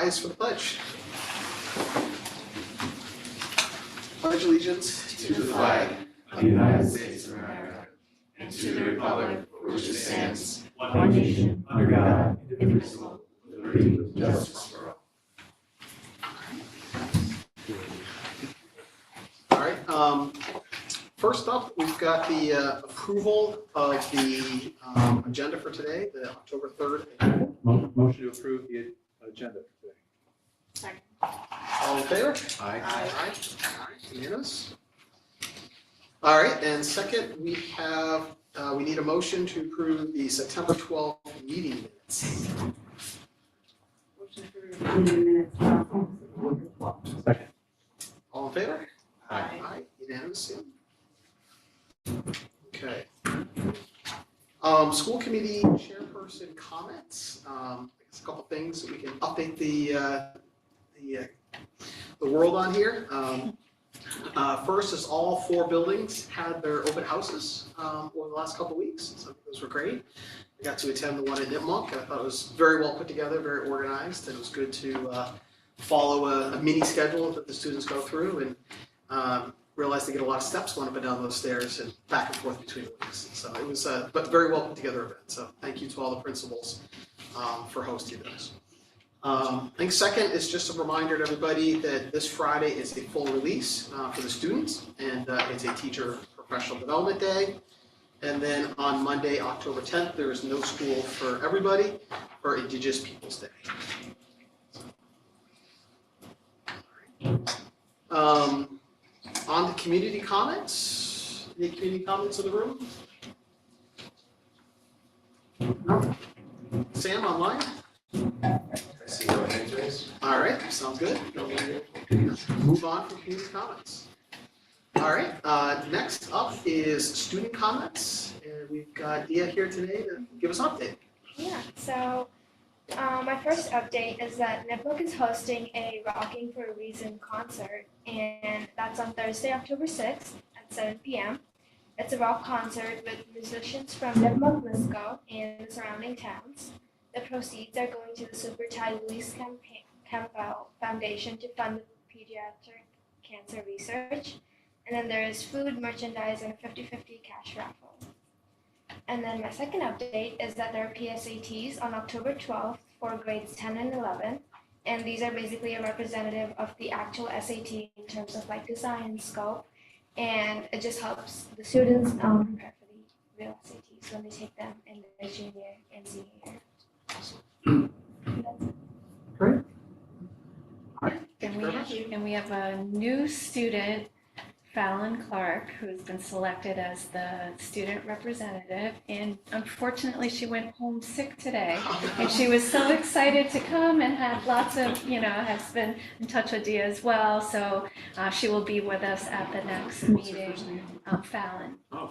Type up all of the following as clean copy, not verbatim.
rise for the pledge. Pledge allegiance to the flag of the United States of America and to the republic for which it stands, one nation, under God, indivisible, with liberty and justice for all. All right. First up, we've got the approval of the agenda for today, the October 3rd. Motion to approve the agenda for today. Second. All in favor? Aye. Aye. All right, unanimous. All right, and second, we have, we need a motion to approve the September 12th meeting minutes. Motion to approve the minutes of September 12th. Second. All in favor? Aye. Aye, unanimous. Okay. School committee chairperson comments. There's a couple things that we can update the world on here. First is all 4 buildings had their open houses over the last couple weeks, so those were great. I got to attend the one at Nipmuc. I thought it was very well put together, very organized, and it was good to follow a mini schedule that the students go through and realized they get a lot of steps going up and down those stairs and back and forth between the weeks. So it was a very well put together event. So thank you to all the principals for hosting those. I think second is just a reminder to everybody that this Friday is a full release for the students, and it's a teacher professional development day. And then on Monday, October 10th, there is no school for everybody for Indigenous Peoples Day. On to community comments. Any community comments in the room? No? Sam, online? I see no hands raised. All right, sounds good. Move on from community comments. All right, next up is student comments. And we've got Dia here today to give us an update. Yeah, so my first update is that Nipmuc is hosting a Rocking for a Reason concert, and that's on Thursday, October 6th at 7 p.m. It's a rock concert with musicians from Nipmuc, Lisco, and the surrounding towns. The proceeds are going to the Super Ty Luis Campbell Foundation to fund the pediatric cancer research. And then there is food, merchandise, and a 50-50 cash raffle. And then my second update is that there are PSATs on October 12th for grades 10 and 11. And these are basically a representative of the actual SAT in terms of like design and scope. And it just helps the students prepare for the real SATs when they take them in their junior and senior year. Great. And we have a new student, Fallon Clark, who's been selected as the student representative, and unfortunately she went home sick today, and she was so excited to come and had lots of, has been in touch with Dia as well, so she will be with us at the next meeting. Fallon. Oh,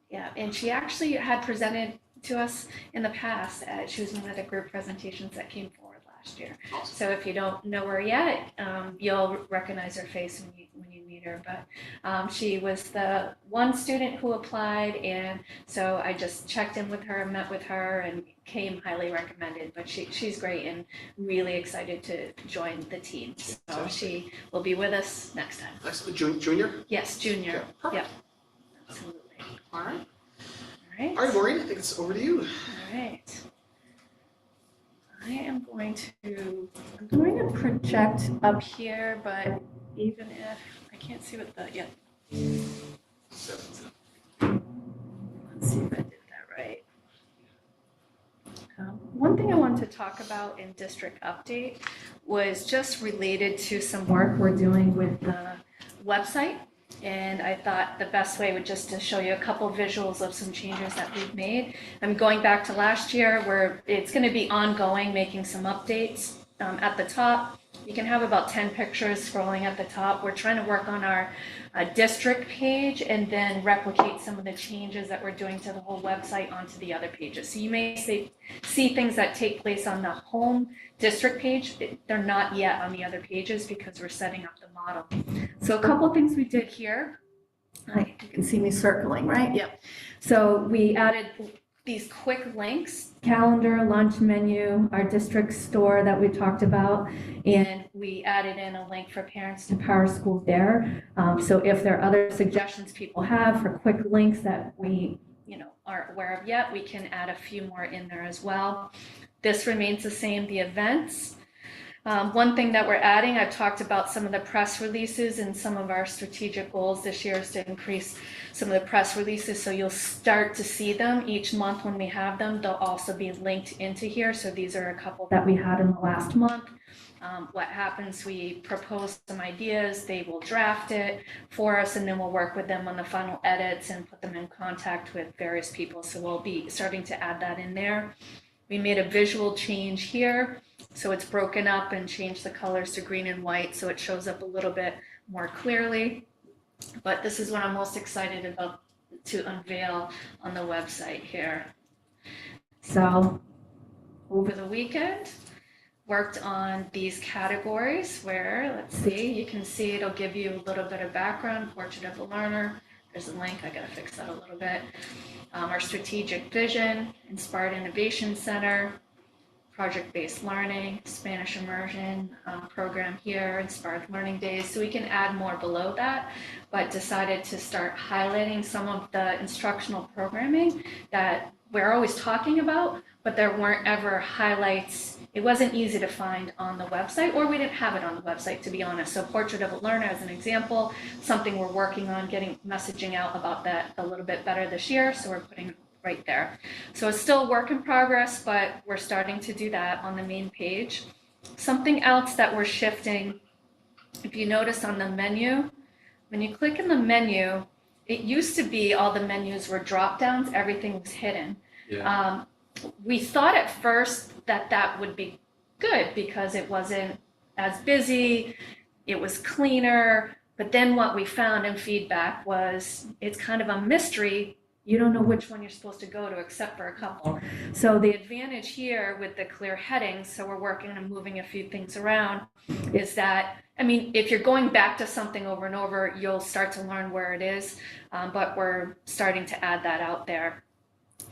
Yeah, and she actually had presented to us in the past. She was in one of the group presentations that came forward last year. awesome. So if you don't know her yet, you'll recognize her face when you meet her. But she was the one student who applied, and so I just checked in with her, met with her, and came highly recommended. But she's great and really excited to join the team. So she will be with us next time. Excellent. Junior? Yes, junior. Okay, perfect. Yeah, absolutely. All right. All All right, Maureen, I think it's over to you. All right. I am going to project up here, but even if I can't see what the, let's see if I did that right. One thing I wanted to talk about in district update was just related to some work we're doing with the website. And I thought the best way would just to show you a couple visuals of some changes that we've made. I'm going back to last year where it's going to be ongoing, making some updates. At the top, you can have about 10 pictures scrolling at the top. We're trying to work on our district page and then replicate some of the changes that we're doing to the whole website onto the other pages. So you may see things that take place on the home district page. They're not yet on the other pages because we're setting up the model. So a couple things we did here. You can see me circling, right? Yep. So we added these quick links, calendar, lunch menu, our district store that we talked about, and we added in a link for parents to Power School there. So if there are other suggestions people have for quick links that we aren't aware of yet, we can add a few more in there as well. This remains the same, the events. One thing that we're adding, I've talked about some of the press releases, and some of our strategic goals this year is to increase some of the press releases, so you'll start to see them each month when we have them. They'll also be linked into here, so these are a couple that we had in the last month. What happens, we propose some ideas, they will draft it for us, and then we'll work with them on the final edits and put them in contact with various people, so we'll be starting to add that in there. We made a visual change here, so it's broken up and changed the colors to green and white, so it shows up a little bit more clearly. But this is what I'm most excited about to unveil on the website here. So over the weekend, worked on these categories where, let's see, you can see it'll give you a little bit of background, portrait of a learner. There's a link, I gotta fix that a little bit. Our strategic vision, Inspired Innovation Center, project-based learning, Spanish immersion program here, Inspired Learning Days. So we can add more below that, but decided to start highlighting some of the instructional programming that we're always talking about, but there weren't ever highlights. It wasn't easy to find on the website, or we didn't have it on the website, to be honest. So Portrait of a Learner as an example, something we're working on getting messaging out about that a little bit better this year. So we're putting right there. So it's still a work in progress, but we're starting to do that on the main page. Something else that we're shifting, if you notice on the menu, when you click in the menu, it used to be all the menus were drop downs, everything was hidden. Yeah. We thought at first that that would be good because it wasn't as busy, it was cleaner, but then what we found in feedback was it's kind of a mystery. You don't know which one you're supposed to go to except for a couple. So the advantage here with the clear headings, so we're working on moving a few things around, is that, I mean, if you're going back to something over and over, you'll start to learn where it is, but we're starting to add that out there.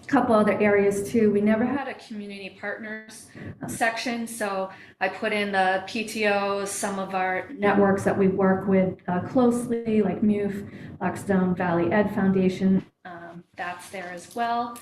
A couple other areas too, we never had a community partners section, so I put in the PTOs, some of our networks that we work with closely, like MUF, Blackstone Valley Ed Foundation, that's there as well.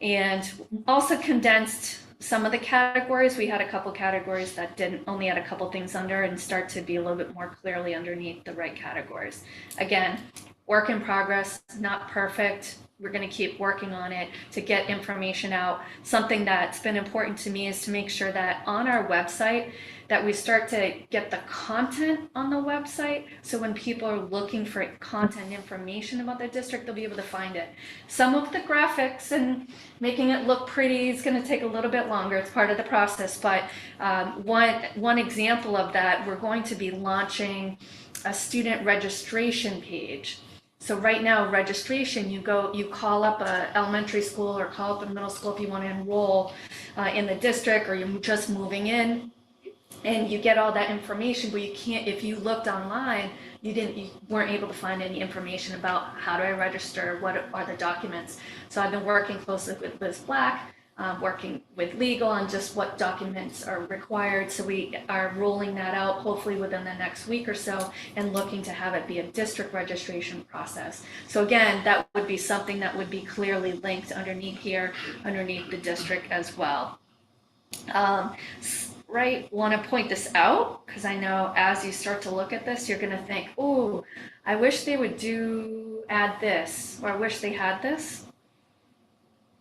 And also condensed some of the categories. We had a couple categories that only had a couple things under, and start to be a little bit more clearly underneath the right categories. Again, work in progress, not perfect. We're going to keep working on it to get information out. Something that's been important to me is to make sure that on our website that we start to get the content on the website, so when people are looking for content information about their district, they'll be able to find it. Some of the graphics and making it look pretty is going to take a little bit longer. It's part of the process, but one example of that, we're going to be launching a student registration page. So right now, registration, you call up a elementary school or call up a middle school if you want to enroll in the district, or you're just moving in, and you get all that information, but you can't, if you looked online, you weren't able to find any information about how do I register, what are the documents. So I've been working closely with Liz Black, working with legal on just what documents are required. So we are rolling that out hopefully within the next week or so, and looking to have it be a district registration process. So again, that would be something that would be clearly linked underneath here, underneath the district as well. Right, want to point this out because I know as you start to look at this, you're going to think, oh, I wish they would add this, or I wish they had this.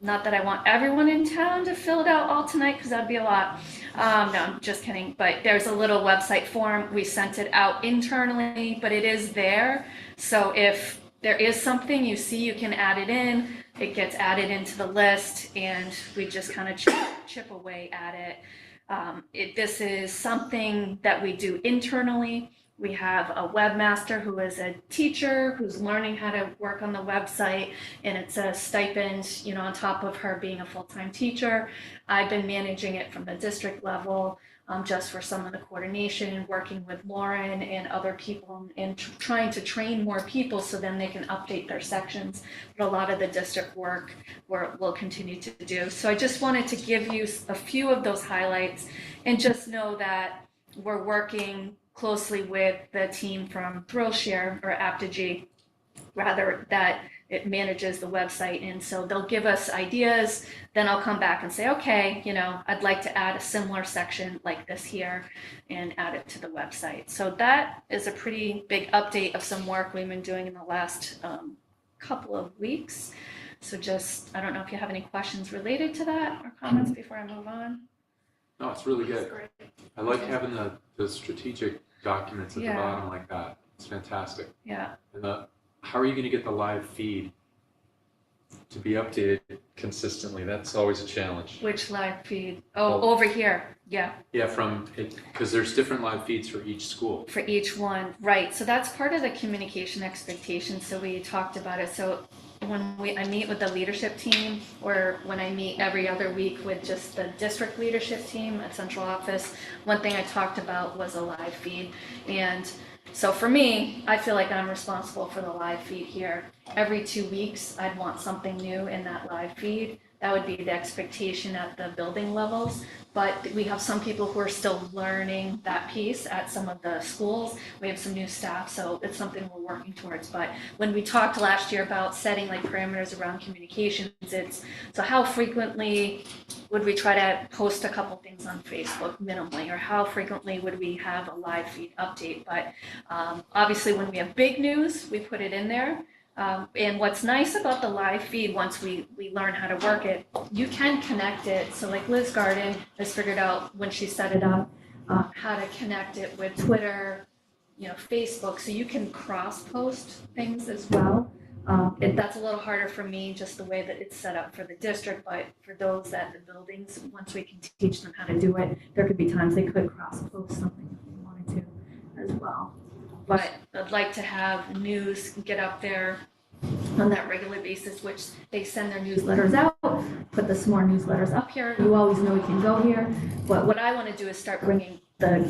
Not that I want everyone in town to fill it out all tonight, because that'd be a lot. No, I'm just kidding. But there's a little website form. We sent it out internally, but it is there. So if there is something you see, you can add it in. It gets added into the list, and we just kind of chip away at it. This is something that we do internally. We have a webmaster who is a teacher who's learning how to work on the website, and it's a stipend, on top of her being a full-time teacher. I've been managing it from the district level, just for some of the coordination, working with Lauren and other people, and trying to train more people so then they can update their sections. But a lot of the district work we'll continue to do. So I just wanted to give you a few of those highlights, and just know that we're working closely with the team from Thrillshare, or Aptigee, rather, that it manages the website. And so they'll give us ideas, then I'll come back and say, okay, I'd like to add a similar section like this here and add it to the website. So that is a pretty big update of some work we've been doing in the last couple of weeks. So I don't know if you have any questions related to that or comments before I move on. No, it's really good. Great. I like having the strategic documents at the Yeah. bottom like that. It's fantastic. Yeah. And how are you going to get the live feed to be updated consistently? That's always a challenge. Which live feed? Oh, Well- over here. Yeah. Yeah, because there's different live feeds for each school. For each one, right. So that's part of the communication expectation. So we talked about it. So when I meet with the leadership team, or when I meet every other week with just the district leadership team at central office, one thing I talked about was a live feed. And so for me, I feel like I'm responsible for the live feed here. Every 2 weeks, I'd want something new in that live feed. That would be the expectation at the building levels. But we have some people who are still learning that piece at some of the schools. We have some new staff, so it's something we're working towards. But when we talked last year about setting like parameters around communications, so how frequently would we try to post a couple things on Facebook minimally, or how frequently would we have a live feed update? But obviously when we have big news, we put it in there. And what's nice about the live feed, once we learn how to work it, you can connect it. So like Liz Garden has figured out when she set it up, how to connect it with Twitter, Facebook, so you can cross-post things as well. That's a little harder for me, just the way that it's set up for the district, but for those at the buildings, once we can teach them how to do it, there could be times they could cross-post something if they wanted to as well. But I'd like to have news get up there on that regular basis, which they send their newsletters out, put the SMORE newsletters up here. You always know you can go here. But what I want to do is start bringing the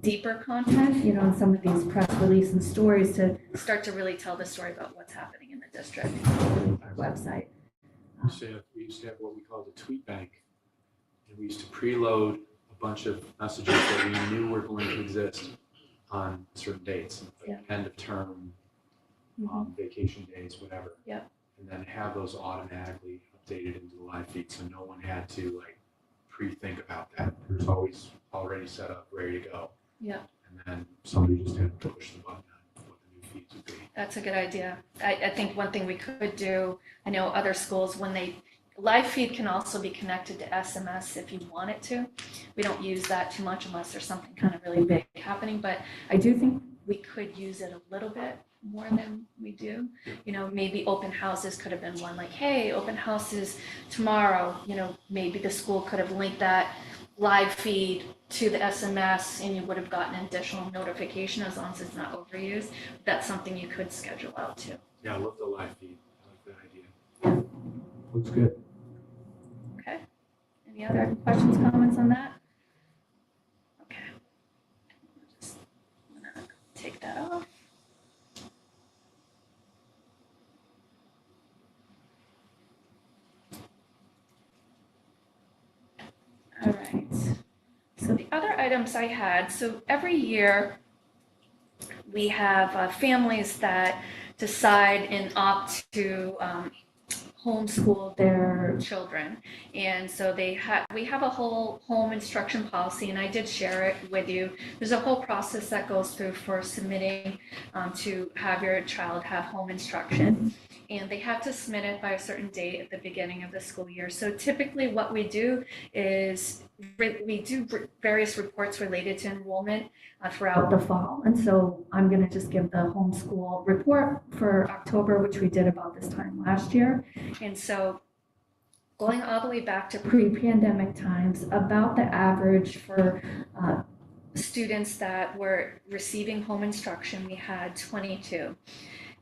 deeper content, in some of these press release and stories, to start to really tell the story about what's happening in the district on our website. We used to have what we called a tweet bank. And we used to preload a bunch of messages that we knew were going to exist on certain dates, like end of term, vacation days, whatever. Yep. And then have those automatically updated into the live feed, so no one had to pre-think about that. It was always already set up, ready to go. Yeah. And then somebody just had to push the button on what the new feeds would be. That's a good idea. I think one thing we could do, I know other schools, live feed can also be connected to SMS if you want it to. We don't use that too much unless there's something kind of really big happening, but I do think we could use it a little bit more than we do. Maybe open houses could have been one, like, hey, open houses tomorrow. Maybe the school could have linked that live feed to the SMS, and you would have gotten an additional notification as long as it's not overused. That's something you could schedule out too. Yeah, I love the live feed. I like that idea. Looks good. Okay. Any other questions, comments on that? Okay. I'm gonna take that off. All right. So the other items I had, so every year we have families that decide and opt to homeschool their children. And so we have a whole home instruction policy, and I did share it with you. There's a whole process that goes through for submitting to have your child have home instruction. And they have to submit it by a certain date at the beginning of the school year. So typically what we do is we do various reports related to enrollment throughout the fall. And so I'm going to just give the homeschool report for October, which we did about this time last year. And so going all the way back to pre-pandemic times, about the average for students that were receiving home instruction, we had 22.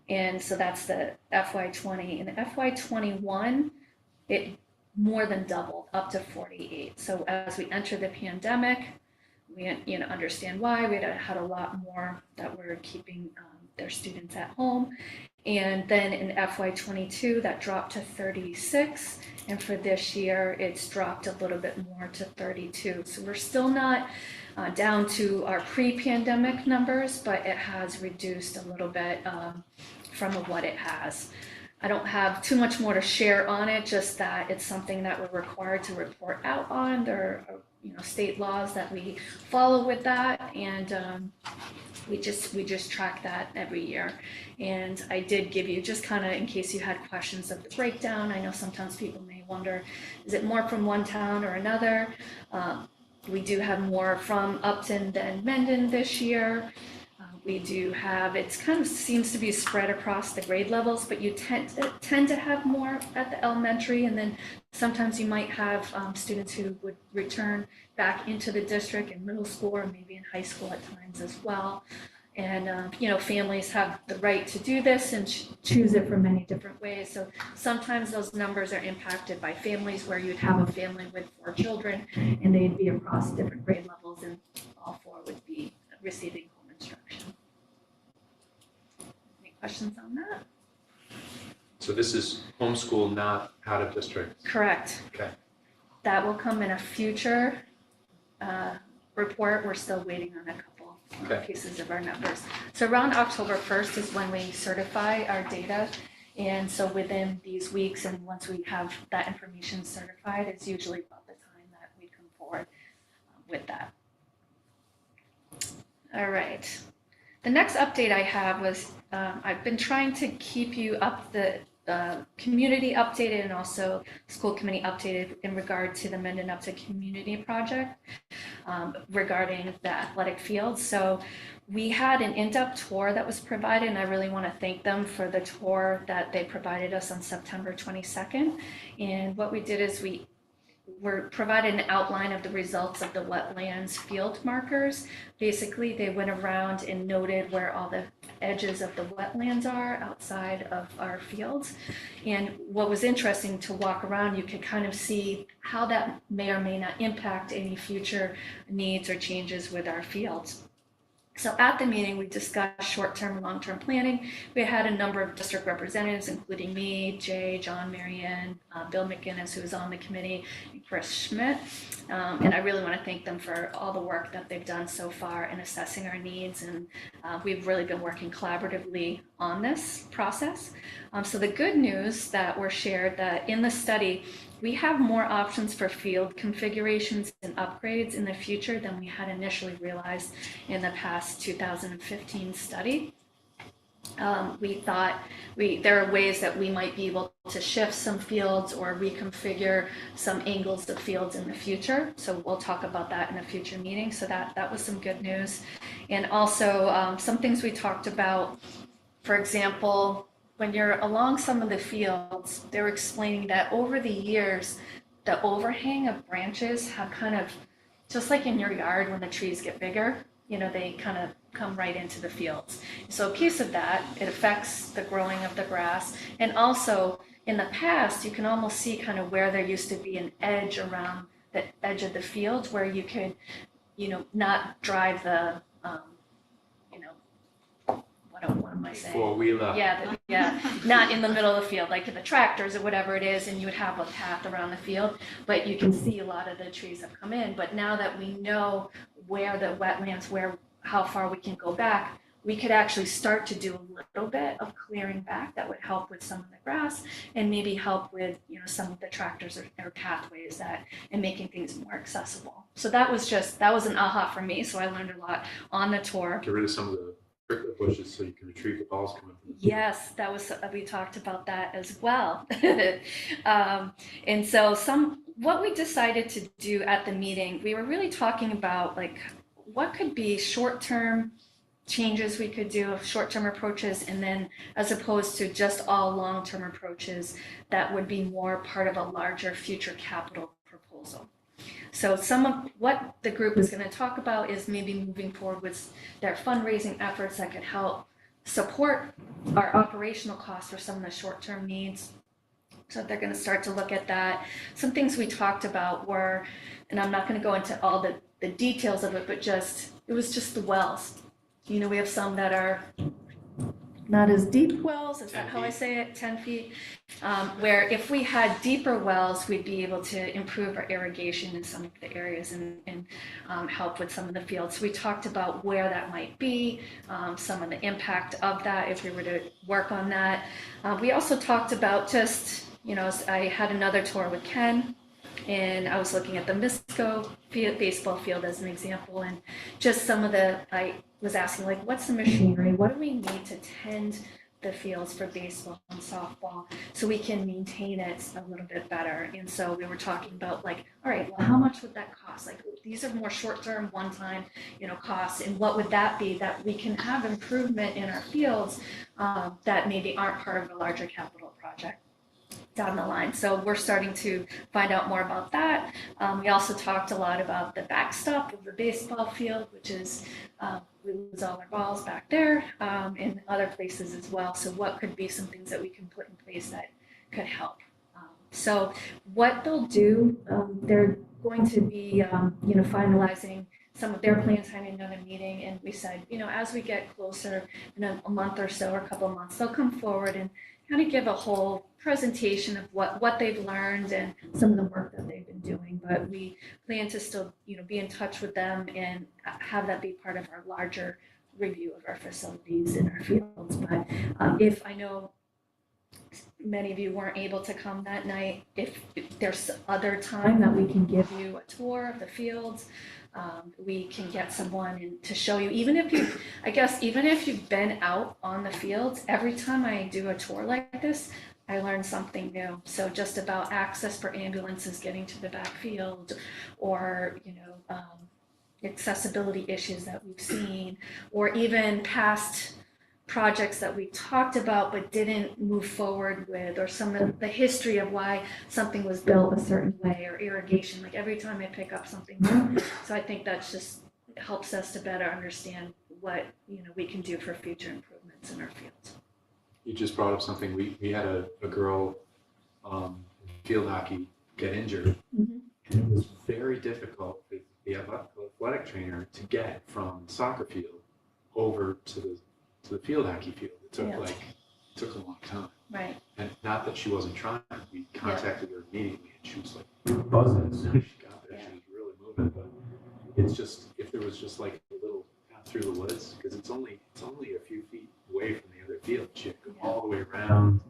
And so that's the FY20. In the FY21, it more than doubled, up to 48. So as we enter the pandemic, we understand why. We had a lot more that were keeping their students at home. And then in FY22, that dropped to 36. And for this year, it's dropped a little bit more to 32. So we're still not down to our pre-pandemic numbers, but it has reduced a little bit from what it has. I don't have too much more to share on it, just that it's something that we're required to report out on. There are state laws that we follow with that, and we just track that every year. And I did give you, just kind of in case you had questions of the breakdown. I know sometimes people may wonder, is it more from one town or another? We do have more from Upton than Mendon this year. We do have, it kind of seems to be spread across the grade levels, but you tend to have more at the elementary, and then sometimes you might have students who would return back into the district in middle school or maybe in high school at times as well. And families have the right to do this and choose it for many different ways. So sometimes those numbers are impacted by families where you'd have a family with 4 children and they'd be across different grade levels, and all 4 would be receiving home instruction. Any questions on that? So this is homeschool, not out of district? Correct. Okay. That will come in a future report. We're still waiting on a couple pieces of our numbers. So around October 1st is when we certify our data. And so within these weeks, and once we have that information certified, it's usually about the time that we come forward with that. All right. The next update I have was I've been trying to keep you up the community updated and also school committee updated in regard to the Mendon-Upton community project regarding the athletic field. So we had an in-depth tour that was provided, and I really want to thank them for the tour that they provided us on September 22nd. And what we did is we were provided an outline of the results of the wetlands field markers. Basically, they went around and noted where all the edges of the wetlands are outside of our fields. And what was interesting to walk around, you could kind of see how that may or may not impact any future needs or changes with our fields. So at the meeting, we discussed short-term and long-term planning. We had a number of district representatives, including me, Jay, John, Marianne, Bill McGinnis, who was on the committee, and Chris Schmidt. And I really want to thank them for all the work that they've done so far in assessing our needs. And we've really been working collaboratively on this process. So the good news that were shared that in the study, we have more options for field configurations and upgrades in the future than we had initially realized in the past 2015 study. We thought there are ways that we might be able to shift some fields or reconfigure some angles of fields in the future. So we'll talk about that in a future meeting. So that was some good news. And also some things we talked about, for example, when you're along some of the fields, they were explaining that over the years, the overhang of branches have kind of, just like in your yard when the trees get bigger, they kind of come right into the fields. So a piece of that, it affects the growing of the grass. And also in the past, you can almost see kind of where there used to be an edge around the edge of the field where you could, not drive the, what am I saying? Four-wheeler. Yeah, not in the middle of the field, like the tractors or whatever it is, and you would have a path around the field, but you can see a lot of the trees have come in. But now that we know where the wetlands, how far we can go back, we could actually start to do a little bit of clearing back that would help with some of the grass and maybe help with some of the tractors or pathways and making things more accessible. So that was an aha for me. So I learned a lot on the tour. Get rid of some of the prickly bushes so you can retrieve the balls coming from the field. Yes, we talked about that as well. And so what we decided to do at the meeting, we were really talking about like what could be short-term changes we could do of short-term approaches, and then as opposed to just all long-term approaches that would be more part of a larger future capital proposal. So some of what the group is going to talk about is maybe moving forward with their fundraising efforts that could help support our operational costs for some of the short-term needs. So they're going to start to look at that. Some things we talked about were, and I'm not going to go into all the details of it, but it was just the wells. You know, we have some that are not as deep wells, is that how I say it, 10 feet? Where if we had deeper wells, we'd be able to improve our irrigation in some of the areas and help with some of the fields. So we talked about where that might be, some of the impact of that if we were to work on that. We also talked about just, you know, I had another tour with Ken, and I was looking at the Misco baseball field as an example, and just some of I was asking, like, what's the machinery? What do we need to tend the fields for baseball and softball so we can maintain it a little bit better? And so we were talking about, like, all right, well, how much would that cost? Like, these are more short-term, one-time, you know, costs, and what would that be that we can have improvement in our fields that maybe aren't part of a larger capital project down the line. So we're starting to find out more about that. We also talked a lot about the backstop of the baseball field, which is we lose all our balls back there in other places as well. So what could be some things that we can put in place that could help? So what they'll do, they're going to be, you know, finalizing some of their plans, having another meeting, and we said, you know, as we get closer in a month or so or a couple of months, they'll come forward and kind of give a whole presentation of what they've learned and some of the work that they've been doing. But we plan to still, you know, be in touch with them and have that be part of our larger review of our facilities in our fields. But if I know many of you weren't able to come that night, if there's other time that we can give you a tour of the fields, we can get someone in to show you, even if you've been out on the fields, every time I do a tour like this, I learn something new. So just about access for ambulances getting to the backfield, or, you know, accessibility issues that we've seen, or even past projects that we talked about but didn't move forward with, or some of the history of why something was built a certain way, or irrigation. Like, every time I pick up something new. So I think that's just helps us to better understand what, you know, we can do for future improvements in our fields. You just brought up something. We had a girl in field hockey get injured, and it was very difficult for the athletic trainer to get from the soccer field over to the field hockey field. It took a long time. Right. And not that she wasn't trying. We contacted her immediately, and she was like buzzing as soon as she got there. She was really moving. But it's just, if there was just like a little path through the woods, because it's only a few feet away from the other field. She had to go all the way around.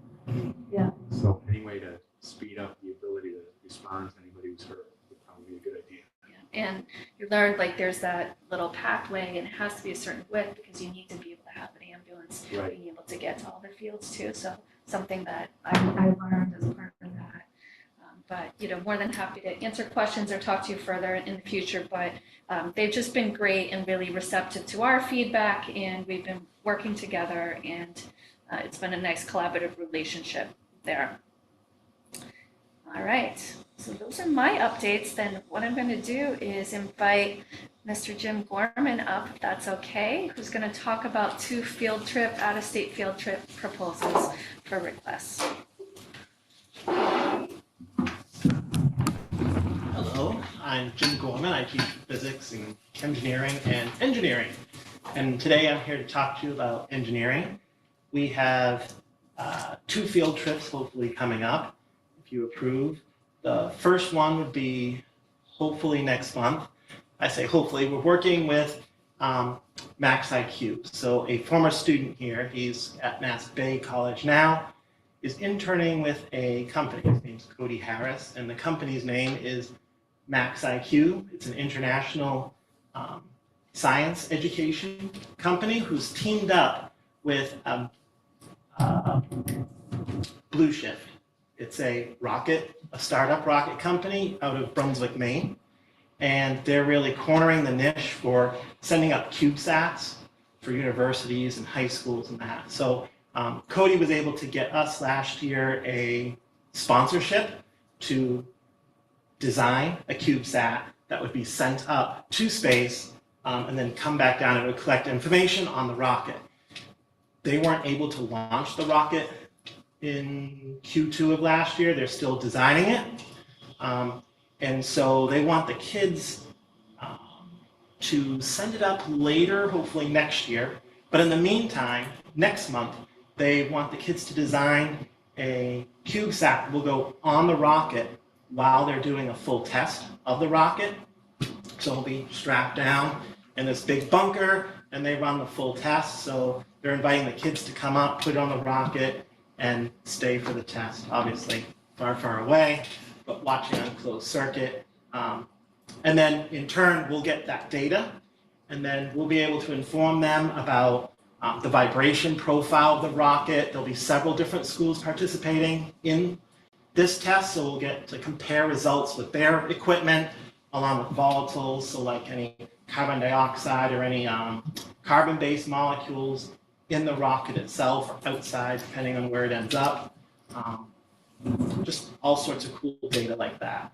Yeah. So any way to speed up the ability to respond to anybody who's hurt would probably be a good idea. Yeah. And you learned, like, there's that little pathway, and it has to be a certain width because you need to be able to have an ambulance being able to get to all the fields too. So something that I learned as part of that. But, you know, more than happy to answer questions or talk to you further in the future. But they've just been great and really receptive to our feedback, and we've been working together, and it's been a nice collaborative relationship there. All right, so those are my updates. Then what I'm going to do is invite Mr. Jim Gorman up, if that's okay, who's going to talk about 2 out-of-state field trip proposals for requests. Hello, I'm Jim Gorman. I teach physics and engineering. And today I'm here to talk to you about engineering. We have 2 field trips hopefully coming up, if you approve. The first one would be hopefully next month. I say hopefully. We're working with Max IQ. So a former student here, he's at Mass Bay College now, is interning with a company. His name's Cody Harris, and the company's name is Max IQ. It's an international science education company who's teamed up with Blue Shift. It's a startup rocket company out of Brunswick, Maine. And they're really cornering the niche for sending up CubeSats for universities and high schools and that. So Cody was able to get us last year a sponsorship to design a CubeSat that would be sent up to space and then come back down and it would collect information on the rocket. They weren't able to launch the rocket in Q2 of last year. They're still designing it. And so they want the kids to send it up later, hopefully next year. But in the meantime, next month, they want the kids to design a CubeSat that will go on the rocket while they're doing a full test of the rocket. So it'll be strapped down in this big bunker, and they run the full test. So they're inviting the kids to come up, put it on the rocket, and stay for the test. Obviously, far, far away, but watching on closed circuit. And then, in turn, we'll get that data, and then we'll be able to inform them about the vibration profile of the rocket. There'll be several different schools participating in this test, so we'll get to compare results with their equipment, along with volatiles, so like any carbon dioxide or any carbon-based molecules in the rocket itself or outside, depending on where it ends up. Just all sorts of cool data like that.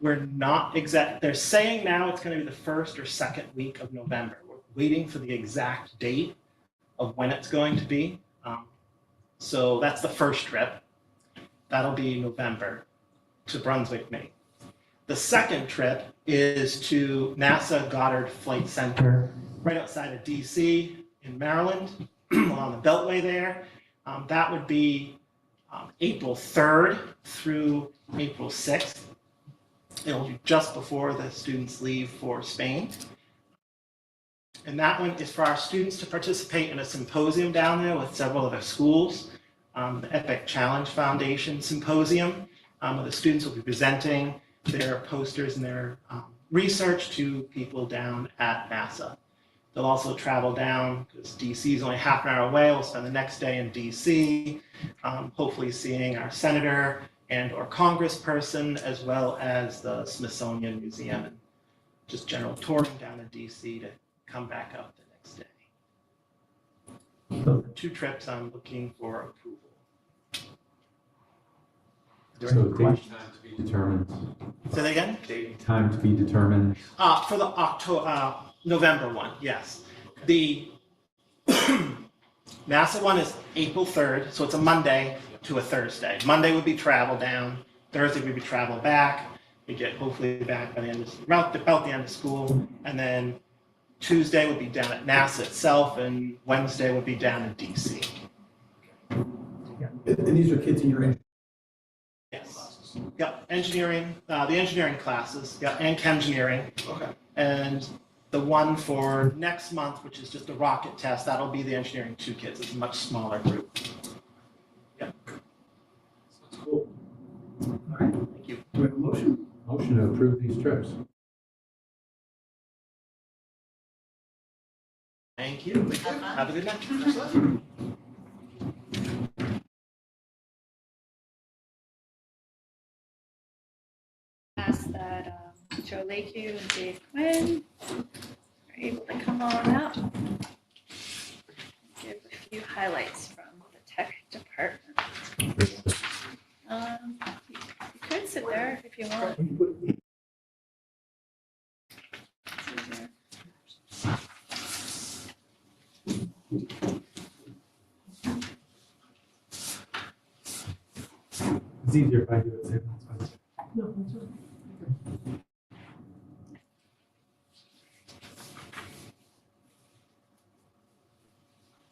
We're not exact. They're saying now it's going to be the first or second week of November. We're waiting for the exact date of when it's going to be. So that's the first trip. That'll be November to Brunswick, Maine. The second trip is to NASA Goddard Flight Center, right outside of DC in Maryland, along the Beltway there. That would be April 3rd through April 6th. It'll be just before the students leave for Spain. And that one is for our students to participate in a symposium down there with several other schools, the Epic Challenge Foundation Symposium, where the students will be presenting their posters and their research to people down at NASA. They'll also travel down, because DC is only half an hour away. We'll spend the next day in DC, hopefully seeing our senator and or congressperson, as well as the Smithsonian Museum, and just general touring down to DC to come back up the next day. Those are 2 trips I'm looking for approval. Is there any So date questions? time to be determined. Say that again? Date time to be determined. For the November one, yes. The NASA one is April 3rd, so it's a Monday to a Thursday. Monday would be travel down, Thursday would be travel back. We get hopefully back by the end of about the end of school, and then Tuesday would be down at NASA itself, and Wednesday would be down in DC. And these are kids in your age? Yes. Yep, engineering, the engineering classes, yeah, and chemengineering. Okay. And the one for next month, which is just a rocket test, that'll be the engineering 2 kids. It's a much smaller group. Yep. Sounds cool. All right, Thank you. do we have a motion? Motion to approve these trips. Thank you. Have a good night. Excellent. Ask that Joe Lakeview and Dave Quinn are able to come on up. Give a few highlights from the tech department. You could sit there if you want. It's easier. It's easier if I do it. No, that's all right.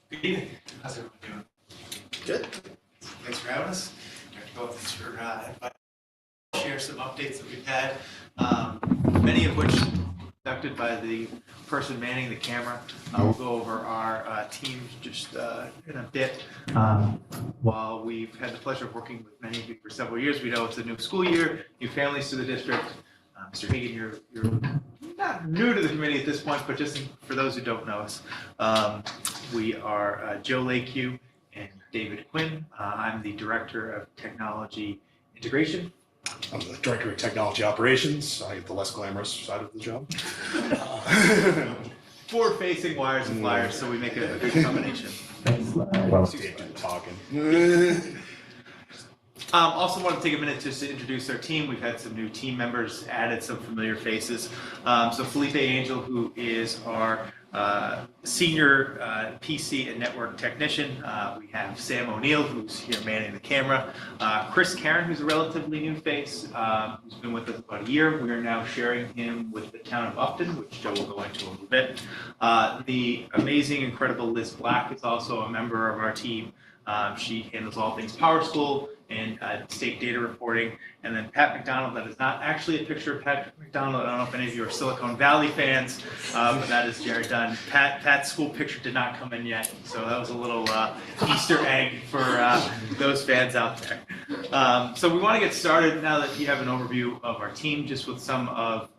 Good evening. How's everyone doing? Good. Thanks for having us. Thanks for share some updates that we've had, many of which conducted by the person manning the camera. We'll go over our team just in a bit. While we've had the pleasure of working with many of you for several years, we know it's a new school year, new families to the district. Mr. Hagan, you're not new to the committee at this point, but just for those who don't know us, we are Joe Lakeview and David Quinn. I'm the Director of Technology Integration. I'm the Director of Technology Operations. I have the less glamorous side of the job. Forward-facing wires and flyers, so we make a good combination. Well, Dave do the talking. Also want to take a minute just to introduce our team. We've had some new team members added, some familiar faces. So Felipe Angel, who is our senior PC and network technician. We have Sam O'Neill, who's here manning the camera. Chris Karen, who's a relatively new face, who's been with us about a year. We are now sharing him with the town of Upton, which Joe will go into a little bit. The amazing, incredible Liz Black is also a member of our team. She handles all things Power School and state data reporting. And then Pat McDonald, that is not actually a picture of Pat McDonald. I don't know if any of you are Silicon Valley fans, but that is Jared Dunn. Pat's school picture did not come in yet, so that was a little Easter egg for those fans out there. So we want to get started now that you have an overview of our team, just with some of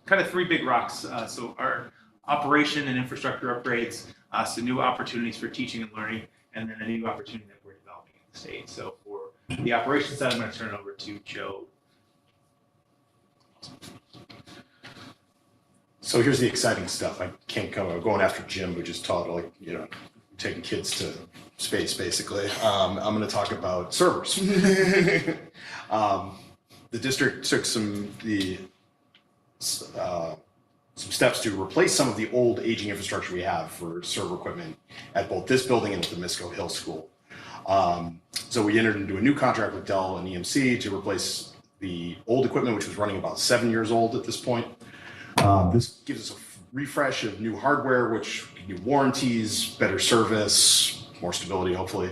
kind of three big rocks. So our operation and infrastructure upgrades, some new opportunities for teaching and learning, and then a new opportunity that we're developing in the state. So for the operations side, I'm going to turn it over to Joe. So here's the exciting stuff. I can't come. I'm going after Jim, who just taught, like, taking kids to space, basically. I'm going to talk about servers. The district took some steps to replace some of the old aging infrastructure we have for server equipment at both this building and at the Misco Hill School. So we entered into a new contract with Dell and EMC to replace the old equipment, which was running about 7 years old at this point. This gives us a refresh of new hardware, which new warranties, better service, more stability, hopefully.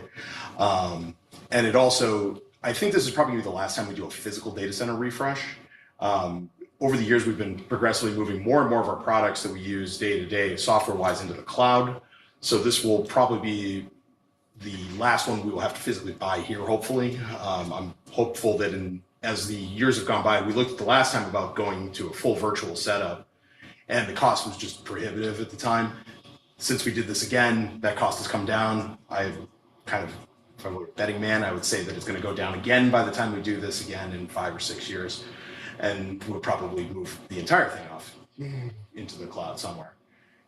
And it also, I think this is probably gonna be the last time we do a physical data center refresh. Over the years, we've been progressively moving more and more of our products that we use day to day, software-wise, into the cloud. So this will probably be the last one we will have to physically buy here, hopefully. I'm hopeful that as the years have gone by, we looked at the last time about going to a full virtual setup, and the cost was just prohibitive at the time. Since we did this again, that cost has come down. If I were a betting man, I would say that it's going to go down again by the time we do this again in 5 or 6 years. And we'll probably move the entire thing off into the cloud somewhere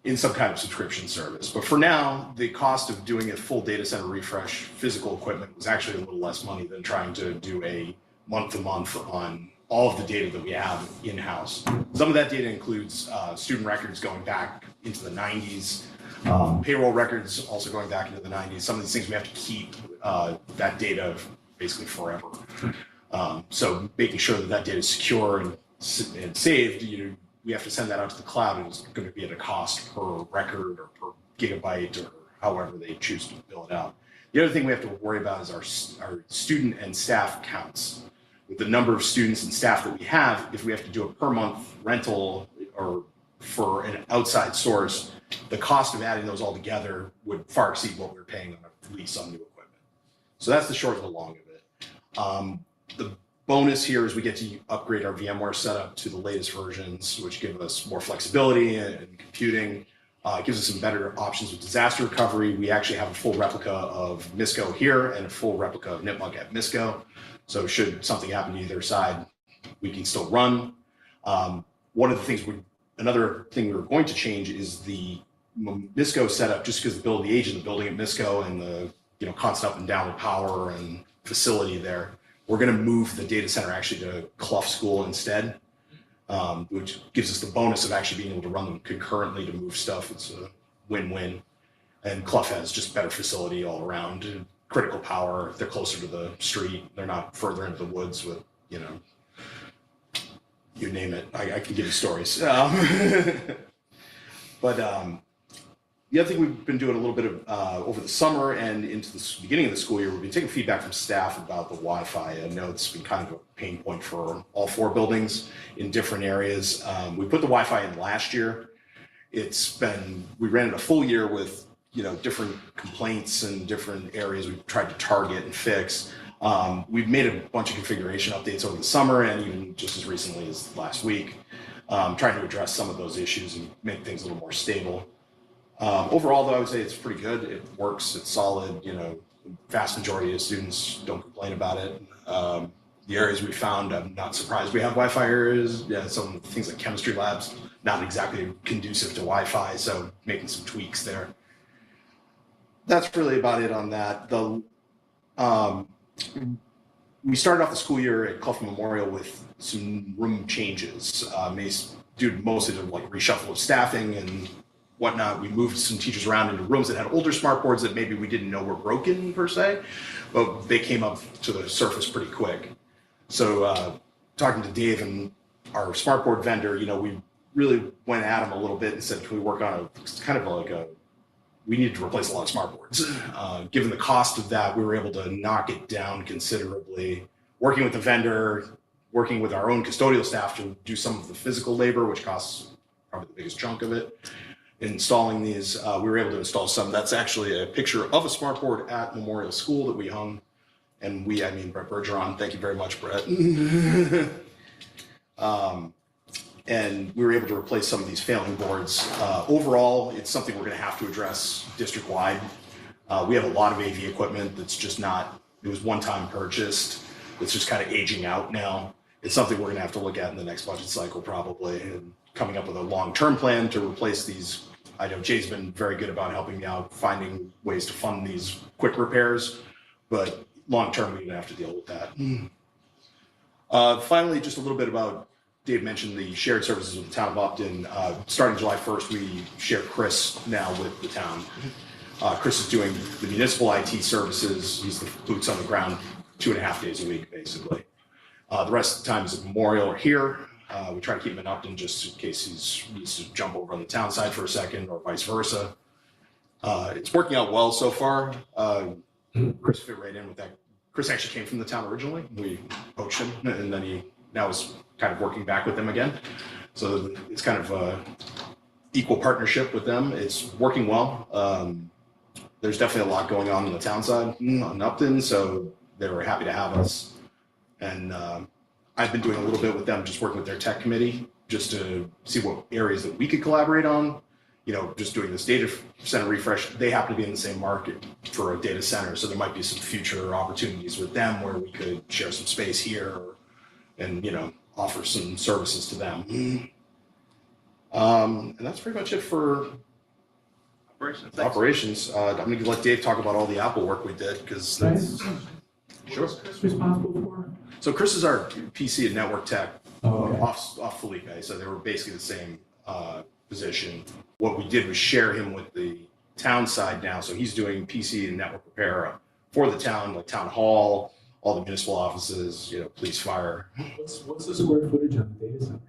in some kind of subscription service. But for now, the cost of doing a full data center refresh physical equipment was actually a little less money than trying to do a month-to-month on all of the data that we have in-house. Some of that data includes student records going back into the 90s, payroll records also going back into the 90s. Some of these things we have to keep that data basically forever. So making sure that data is secure and saved, we have to send that out to the cloud, and it's going to be at a cost per record or per gigabyte or however they choose to bill it out. The other thing we have to worry about is our student and staff counts. With the number of students and staff that we have, if we have to do a per month rental or for an outside source, the cost of adding those all together would far exceed what we're paying on a lease on new equipment. So that's the short and the long of it. The bonus here is we get to upgrade our VMware setup to the latest versions, which give us more flexibility and computing. It gives us some better options with disaster recovery. We actually have a full replica of Misco here and a full replica of Nipmuc at Misco. So should something happen to either side, we can still run. Another thing we were going to change is the Misco setup, just because the age of the building at Misco and the constant up and down with power and facility there. We're going to move the data center actually to Clough School instead, which gives us the bonus of actually being able to run them concurrently to move stuff. It's a win-win. And Clough has just better facility all around, critical power. They're closer to the street. They're not further into the woods with, you name it. I can give you stories. The other thing we've been doing a little bit of over the summer and into the beginning of the school year, we've been taking feedback from staff about the Wi-Fi. I know it's been kind of a pain point for all 4 buildings in different areas. We put the Wi-Fi in last year. We ran it a full year with different complaints and different areas we tried to target and fix. We've made a bunch of configuration updates over the summer and even just as recently as last week, trying to address some of those issues and make things a little more stable. Overall, though, I would say it's pretty good. It works. It's solid. The vast majority of students don't complain about it. The areas we found, I'm not surprised we have Wi-Fi areas. Yeah, some things like chemistry labs, not exactly conducive to Wi-Fi, so making some tweaks there. That's really about it on that. we started off the school year at Clough Memorial with some room changes, due to mostly to like reshuffle of staffing and whatnot. We moved some teachers around into rooms that had older smart boards that maybe we didn't know were broken per se, but they came up to the surface pretty quick. So talking to Dave and our smart board vendor, we really went at him a little bit and said, can we work on we needed to replace a lot of smart boards. Given the cost of that, we were able to knock it down considerably. Working with the vendor, working with our own custodial staff to do some of the physical labor, which costs probably the biggest chunk of it. Installing these, we were able to install some. That's actually a picture of a smart board at Memorial School that we hung. And Brett Bergeron, thank you very much, Brett. And we were able to replace some of these failing boards. Overall, it's something we're going to have to address district-wide. We have a lot of AV equipment that's just not, it was one-time purchased. It's just kind of aging out now. It's something we're going to have to look at in the next budget cycle probably, and coming up with a long-term plan to replace these. I know Jay's been very good about helping me out, finding ways to fund these quick repairs, but long-term, we're going to have to deal with that. Finally, just a little bit about, Dave mentioned the shared services with the town of Upton. Starting July 1st, we share Chris now with the town. Chris is doing the municipal IT services. He's the boots on the ground 2.5 days a week, basically. The rest of the time is at Memorial or here. We try to keep him in Upton just in case he needs to jump over on the town side for a second or vice versa. It's working out well so far. Chris fit right in with that. Chris actually came from the town originally. We poached him, and then he now is kind of working back with them again. So it's kind of a equal partnership with them. It's working well. There's definitely a lot going on the town side on Upton, so they were happy to have us. And I've been doing a little bit with them, just working with their tech committee, just to see what areas that we could collaborate on. Just doing this data center refresh. They happen to be in the same market for a data center, so there might be some future opportunities with them where we could share some space here and offer some services to them. And that's pretty much it for operations. I'm going to let Dave talk about all the Apple work we did, because that's Sure. What's Chris responsible for? so. Chris is our PC and network tech Okay. off Felipe, so they were basically the same position. What we did was share him with the town side now, so he's doing PC and network repair for the town, like town hall, all the municipal offices, police, fire. What's the square footage on the data center?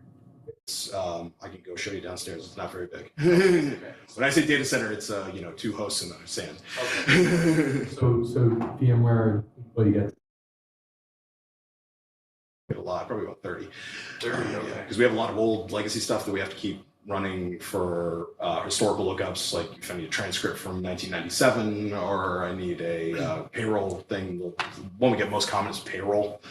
It's, I can go show you downstairs. It's not very big. When I say data center, it's 2 hosts in the sand. So VMware, what do you get? A lot, probably about 30. 30, okay. Because we have a lot of old legacy stuff that we have to keep running for historical lookups, like if I need a transcript from 1997 or I need a payroll thing. The one we get most common is payroll.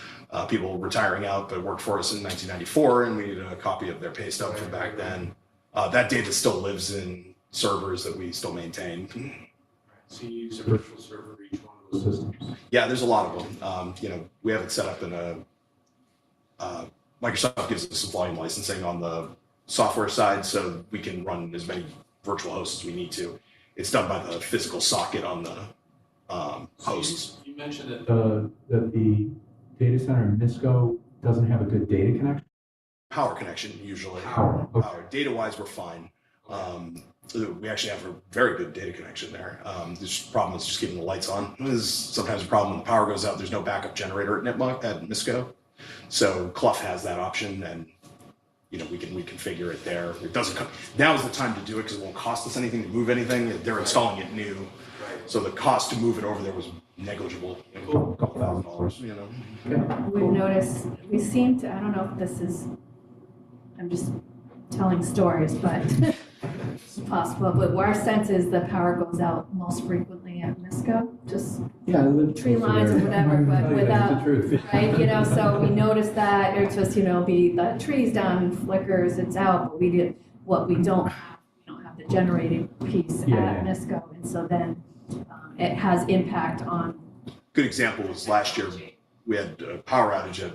People retiring out that worked for us in 1994, and we need a copy of their pay stub from back then. That data still lives in servers that we still maintain. So you use a virtual server for each one of those systems? Yeah, there's a lot of them. We have it set up in Microsoft gives us some volume licensing on the software side, so we can run as many virtual hosts as we need to. It's done by the physical socket on the hosts. So you mentioned that That the data center in Misco doesn't have a good data connection? Power connection, usually. Power, okay. Power. Data-wise, we're fine. We actually have a very good data connection there. The problem is just keeping the lights on. There's sometimes a problem when the power goes out. There's no backup generator at Misco. So Clough has that option, and we can reconfigure it there. It doesn't come. Now is the time to do it because it won't cost us anything to move anything. They're installing it new, so the cost to move it over there was negligible. A couple $1,000, We've noticed, we seem to, I don't know if this is, I'm just telling stories, but it's possible, but our sense is the power goes out most frequently at Misco, just Yeah, I live tree lines or whatever, but without, the truth. right, so we noticed that, or just, be the trees down, flickers, it's out, but we don't have the generating piece at Yeah. Misco, and so then it has impact on. Good example was last year, we had a power outage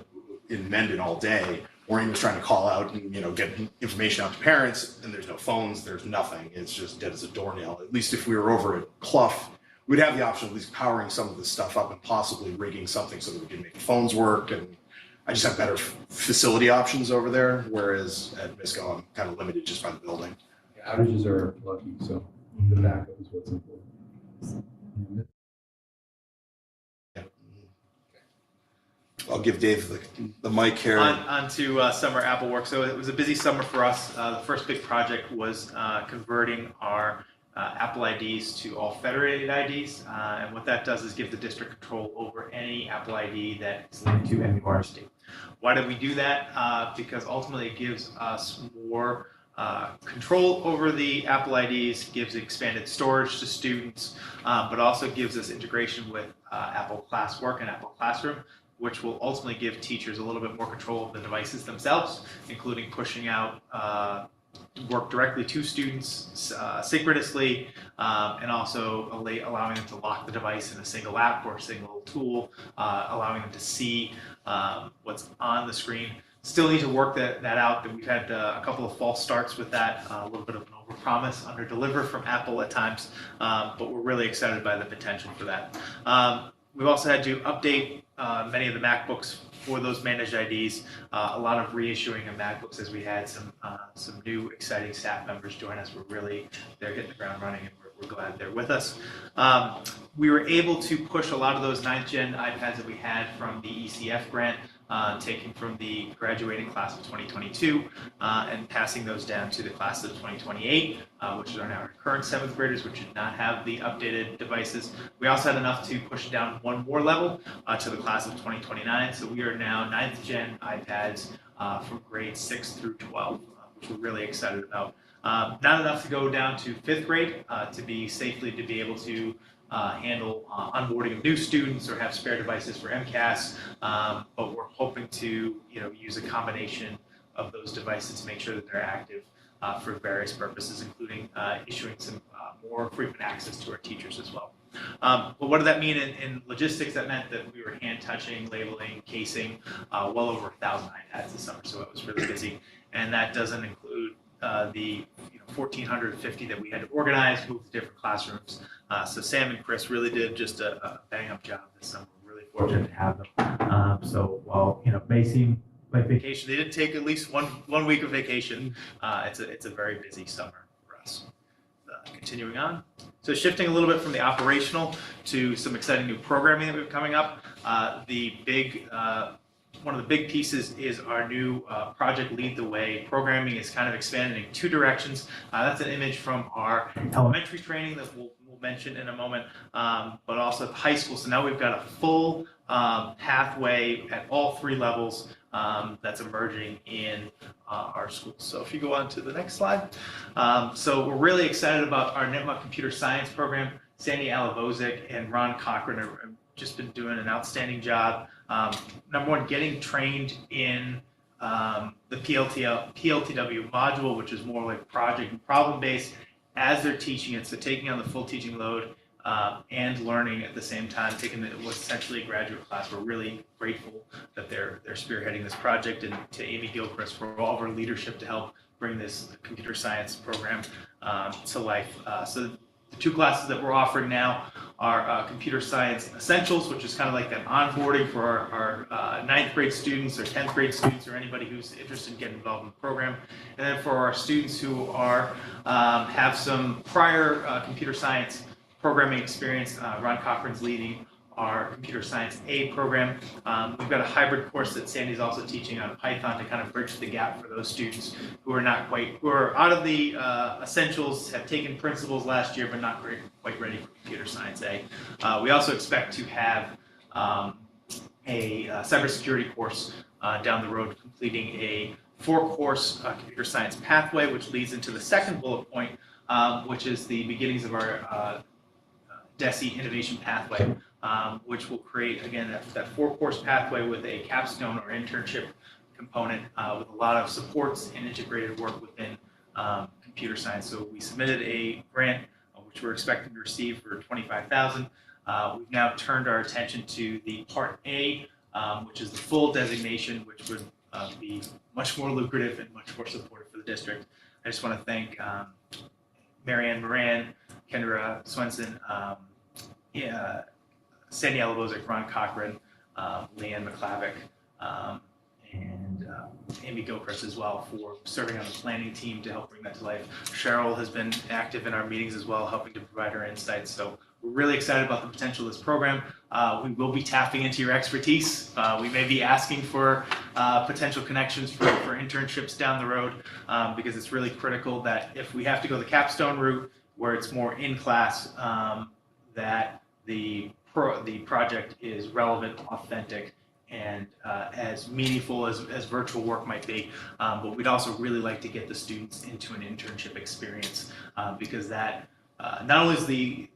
in Mendon all day. Maureen was trying to call out and get information out to parents, and there's no phones, there's nothing. It's just dead as a doornail. At least if we were over at Clough, we'd have the option of at least powering some of this stuff up and possibly rigging something so that we can make the phones work. And I just have better facility options over there, whereas at Misco, I'm kind of limited just by the building. Outages are lucky, so the backup is what's important. Yeah. I'll give Dave the mic here. On to summer Apple work. So it was a busy summer for us. The first big project was converting our Apple IDs to all federated IDs. And what that does is give the district control over any Apple ID that is linked to MURSD. Why did we do that? Because ultimately it gives us more control over the Apple IDs, gives expanded storage to students, but also gives us integration with Apple Classwork and Apple Classroom, which will ultimately give teachers a little bit more control of the devices themselves, including pushing out work directly to students synchronously, and also allowing them to lock the device in a single app or a single tool, allowing them to see what's on the screen. Still need to work that out. We've had a couple of false starts with that, a little bit of an overpromise, under-deliver from Apple at times, but we're really excited by the potential for that. We've also had to update many of the MacBooks for those managed IDs. A lot of reissuing of MacBooks as we had some new exciting staff members join us. They're hitting the ground running, and we're glad they're with us. We were able to push a lot of those 9th gen iPads that we had from the ECF grant, taken from the graduating class of 2022, and passing those down to the class of 2028, which are now our current 7th graders, which did not have the updated devices. We also had enough to push down one more level to the class of 2029. So we are now 9th gen iPads from grades 6 through 12, which we're really excited about. Not enough to go down to 5th grade to be able to handle onboarding of new students or have spare devices for MCAS, but we're hoping to use a combination of those devices to make sure that they're active for various purposes, including issuing some more frequent access to our teachers as well. But what did that mean in logistics? That meant that we were hand touching, labeling, casing well over 1,000 iPads this summer, so it was really busy. And that doesn't include the 1,450 that we had to organize, move to different classrooms. So Sam and Chris really did just a bang-up job this summer. We're really fortunate to have them. So while may seem like vacation, they did take at least one week of vacation. It's a very busy summer for us. Continuing on. So shifting a little bit from the operational to some exciting new programming that we have coming up. One of the big pieces is our new Project Lead the Way. Programming is kind of expanded in 2 directions. That's an image from our elementary training that we'll mention in a moment, but also at the high school. So now we've got a full pathway at all 3 levels that's emerging in our schools. So if you go on to the next slide. So we're really excited about our Nipmuc Computer Science program. Sandy Alavozic and Ron Cochran have just been doing an outstanding job. Number one, getting trained in the PLTW module, which is more like project and problem based, as they're teaching it. So taking on the full teaching load and learning at the same time, taking what's essentially a graduate class. We're really grateful that they're spearheading this project, and to Amy Gilchrist for all of her leadership to help bring this computer science program to life. So the 2 classes that we're offering now are Computer Science Essentials, which is kind of like that onboarding for our 9th grade students or 10th grade students or anybody who's interested in getting involved in the program. And then for our students who have some prior computer science programming experience, Ron Cochran's leading our Computer Science A program. We've got a hybrid course that Sandy's also teaching on Python to kind of bridge the gap for those students who are out of the essentials, have taken principles last year, but not quite ready for Computer Science A. We also expect to have a cybersecurity course down the road, completing a 4-course computer science pathway, which leads into the second bullet point, which is the beginnings of our DESE innovation pathway. Which will create, again, that 4-course pathway with a capstone or internship component with a lot of supports and integrated work within computer science. So we submitted a grant, which we're expecting to receive for $25,000. We've now turned our attention to the Part A, which is the full designation, which would be much more lucrative and much more supportive for the district. I just want to thank Marianne Moran, Kendra Swenson, Sandy Alabozek, Ron Cochran, Leanne McClavick, and Amy Gilchrist as well for serving on the planning team to help bring that to life. Cheryl has been active in our meetings as well, helping to provide her insights. So we're really excited about the potential of this program. We will be tapping into your expertise. We may be asking for potential connections for internships down the road because it's really critical that if we have to go the capstone route where it's more in class, that the project is relevant, authentic, and as meaningful as virtual work might be. But we'd also really like to get the students into an internship experience because that not only is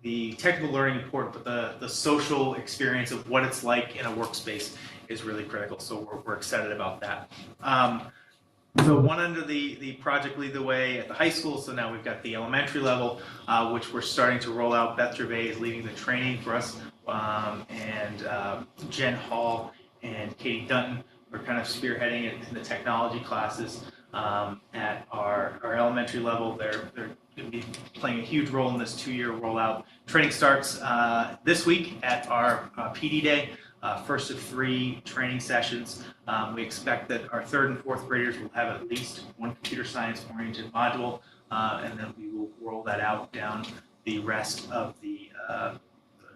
the technical learning important, but the social experience of what it's like in a workspace is really critical. So we're excited about that. So one end of the project lead the way at the high school. So now we've got the elementary level, which we're starting to roll out. Beth Gervais is leading the training for us, and Jen Hall and Katie Dunton are kind of spearheading it in the technology classes at our elementary level. They're going to be playing a huge role in this 2-year rollout. Training starts this week at our PD Day. First of 3 training sessions. We expect that our 3rd and 4th graders will have at least one computer science oriented module, and then we will roll that out down the rest of the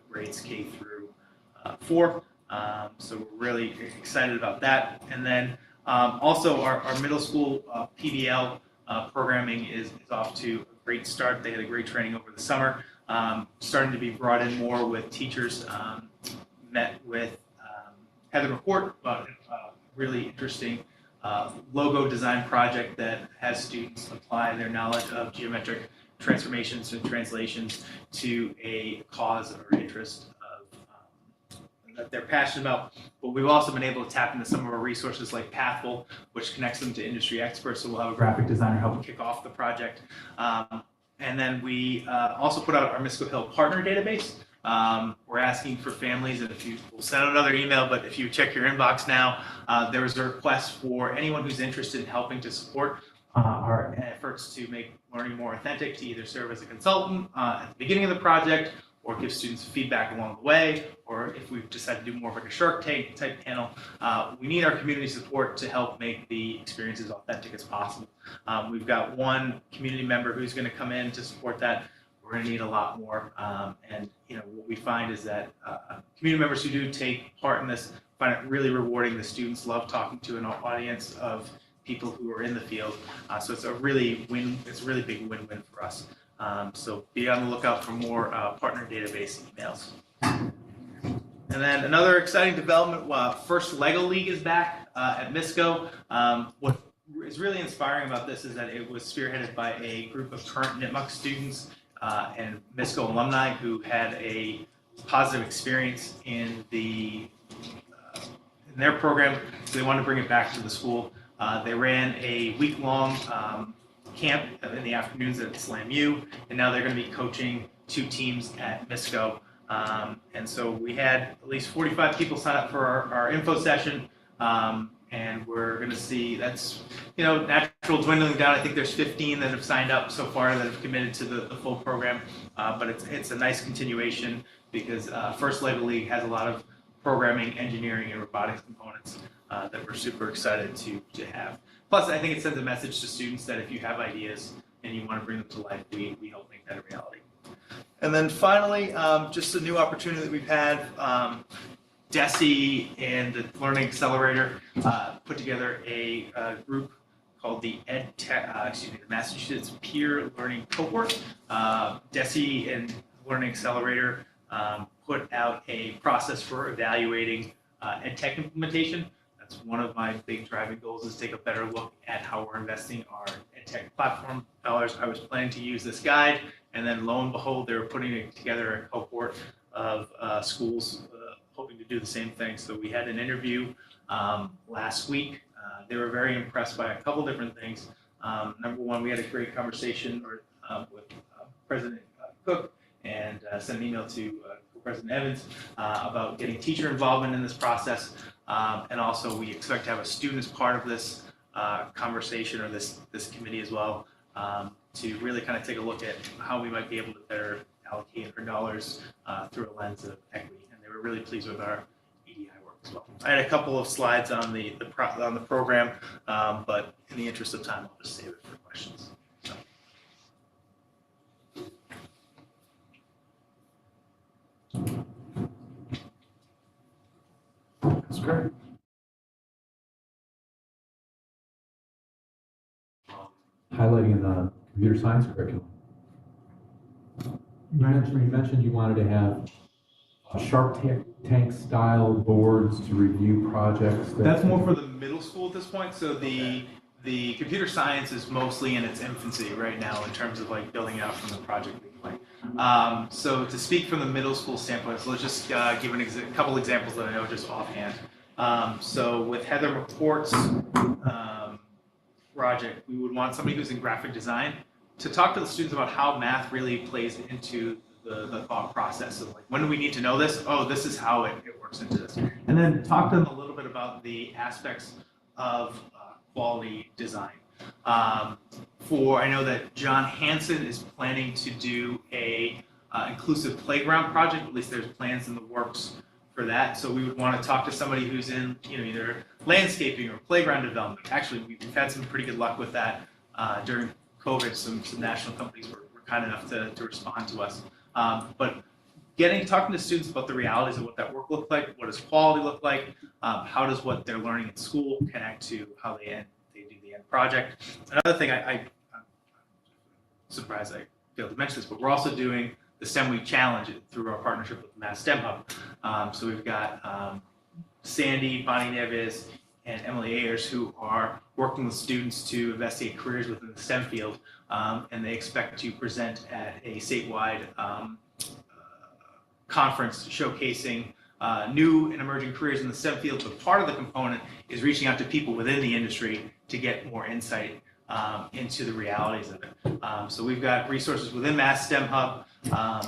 grades K through 4. So we're really excited about that. And then also our middle school PBL programming is off to a great start. They had a great training over the summer, starting to be brought in more with teachers. Met with Heather McCourt about a really interesting logo design project that has students apply their knowledge of geometric transformations and translations to a cause or interest that they're passionate about. But we've also been able to tap into some of our resources like Pathful, which connects them to industry experts. So we'll have a graphic designer help kick off the project. And then we also put out our Misco Hill partner database. We're asking for families, and if you will send another email, but if you check your inbox now, there was a request for anyone who's interested in helping to support our efforts to make learning more authentic, to either serve as a consultant at the beginning of the project or give students feedback along the way, or if we decide to do more of like a Shark Tank type panel. We need our community support to help make the experience as authentic as possible. We've got one community member who's going to come in to support that. We're going to need a lot more. And what we find is that community members who do take part in this find it really rewarding. The students love talking to an audience of people who are in the field. So it's a really big win-win for us. So be on the lookout for more partner database emails. And then another exciting development, First Lego League is back at Misco. What is really inspiring about this is that it was spearheaded by a group of current Nipmuc students and Misco alumni who had a positive experience in their program, so they wanted to bring it back to the school. They ran a week-long camp in the afternoons at SlamU, and now they're going to be coaching 2 teams at Misco. And so we had at least 45 people sign up for our info session, and we're going to see that's natural dwindling down. I think there's 15 that have signed up so far that have committed to the full program, but it's a nice continuation because First Lego League has a lot of programming, engineering, and robotics components that we're super excited to have. Plus, I think it sends a message to students that if you have ideas and you want to bring them to life, we help make that a reality. And then finally, just a new opportunity that we've had. DESE and the Learning Accelerator put together a group called the the Massachusetts Peer Learning Cohort. DESE and Learning Accelerator put out a process for evaluating EdTech implementation. That's one of my big driving goals, is take a better look at how we're investing our EdTech platform dollars. I was planning to use this guide, and then lo and behold, they were putting together a cohort of schools hoping to do the same thing. So we had an interview last week. They were very impressed by a couple different things. Number one, we had a great conversation with President Cook and sent an email to President Evans about getting teacher involvement in this process. And also we expect to have a student as part of this conversation, or this committee as well, to really kind of take a look at how we might be able to better allocate our dollars through a lens of equity. And they were really pleased with our EDI work as well. I had a couple of slides on the program, but in the interest of time, I'll just save it for questions. So. That's great. Highlighting the computer science curriculum. You mentioned you wanted to have Shark Tank style boards to review projects. That's more for the middle school at this point. So the computer science is mostly in its infancy right now in terms of like building out from the project plan. So to speak from the middle school standpoint, so let's just give a couple examples that I know just offhand. So with Heather McCourt's project, we would want somebody who's in graphic design to talk to the students about how math really plays into the thought process of like, when do we need to know this? Oh, this is how it works into this. And then talk to them a little bit about the aspects of quality design. I know that John Hansen is planning to do a inclusive playground project, at least there's plans in the works for that. So we would want to talk to somebody who's in, either landscaping or playground development. Actually, we've had some pretty good luck with that during COVID. Some national companies were kind enough to respond to us. But talking to students about the realities of what that work looks like, what does quality look like, how does what they're learning in school connect to how they do the end project. Another thing I'm surprised I failed to mention this, but we're also doing the STEM Week Challenge through our partnership with Mass STEM Hub. So we've got Sandy, Bonnie Neves, and Emily Ayers who are working with students to investigate careers within the STEM field, and they expect to present at a statewide conference showcasing new and emerging careers in the STEM field. But part of the component is reaching out to people within the industry to get more insight into the realities of it. So we've got resources within Mass STEM Hub.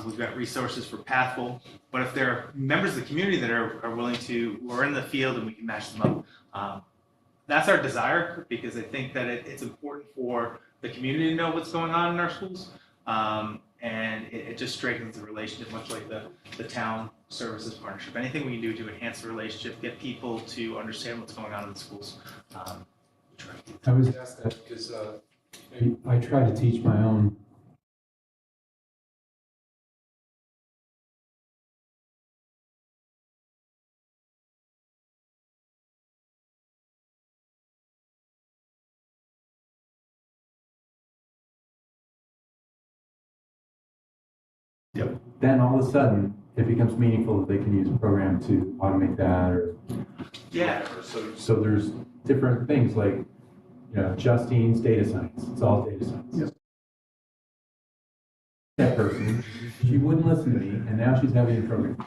We've got resources for Pathful, but if there are members of the community that are willing to, who are in the field and we can match them up, that's our desire, because I think that it's important for the community to know what's going on in our schools. And it just strengthens the relationship, much like the town services partnership. Anything we can do to enhance the relationship, get people to understand what's going on in the schools. I was asked that because I try to teach my own. Yep. Then all of a sudden, it becomes meaningful that they can use a program to automate that, or So there's different things like, Justine's data science. It's all data science. Yep. That person, she wouldn't listen to me, and now she's having a program.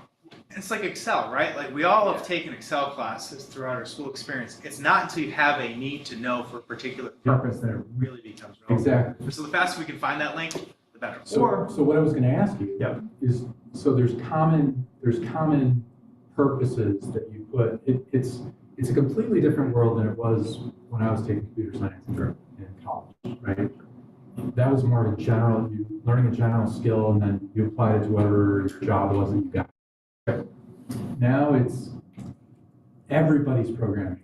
It's like Excel, right? Like we all have taken Excel classes throughout our school experience. It's not until you have a need to know for a particular purpose that it really becomes relevant. Exactly. So the faster we can find that link, the better. So what I was going to ask you is, so there's common purposes that you put. It's a completely different world than it was when I was taking computer science in college, right? That was more of a general, learning a general skill, and then you applied it to whatever your job was that you got. Now it's everybody's programming,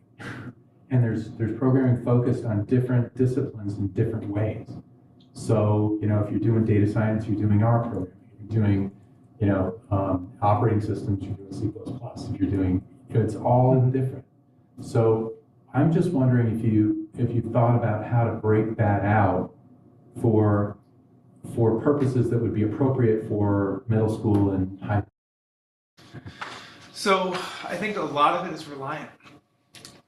and there's programming focused on different disciplines in different ways. So, if you're doing data science, you're doing R programming. If you're doing, operating systems, you're doing C++. If you're doing, it's all different. So I'm just wondering if you thought about how to break that out for purposes that would be appropriate for middle school and high. So I think a lot of it is reliant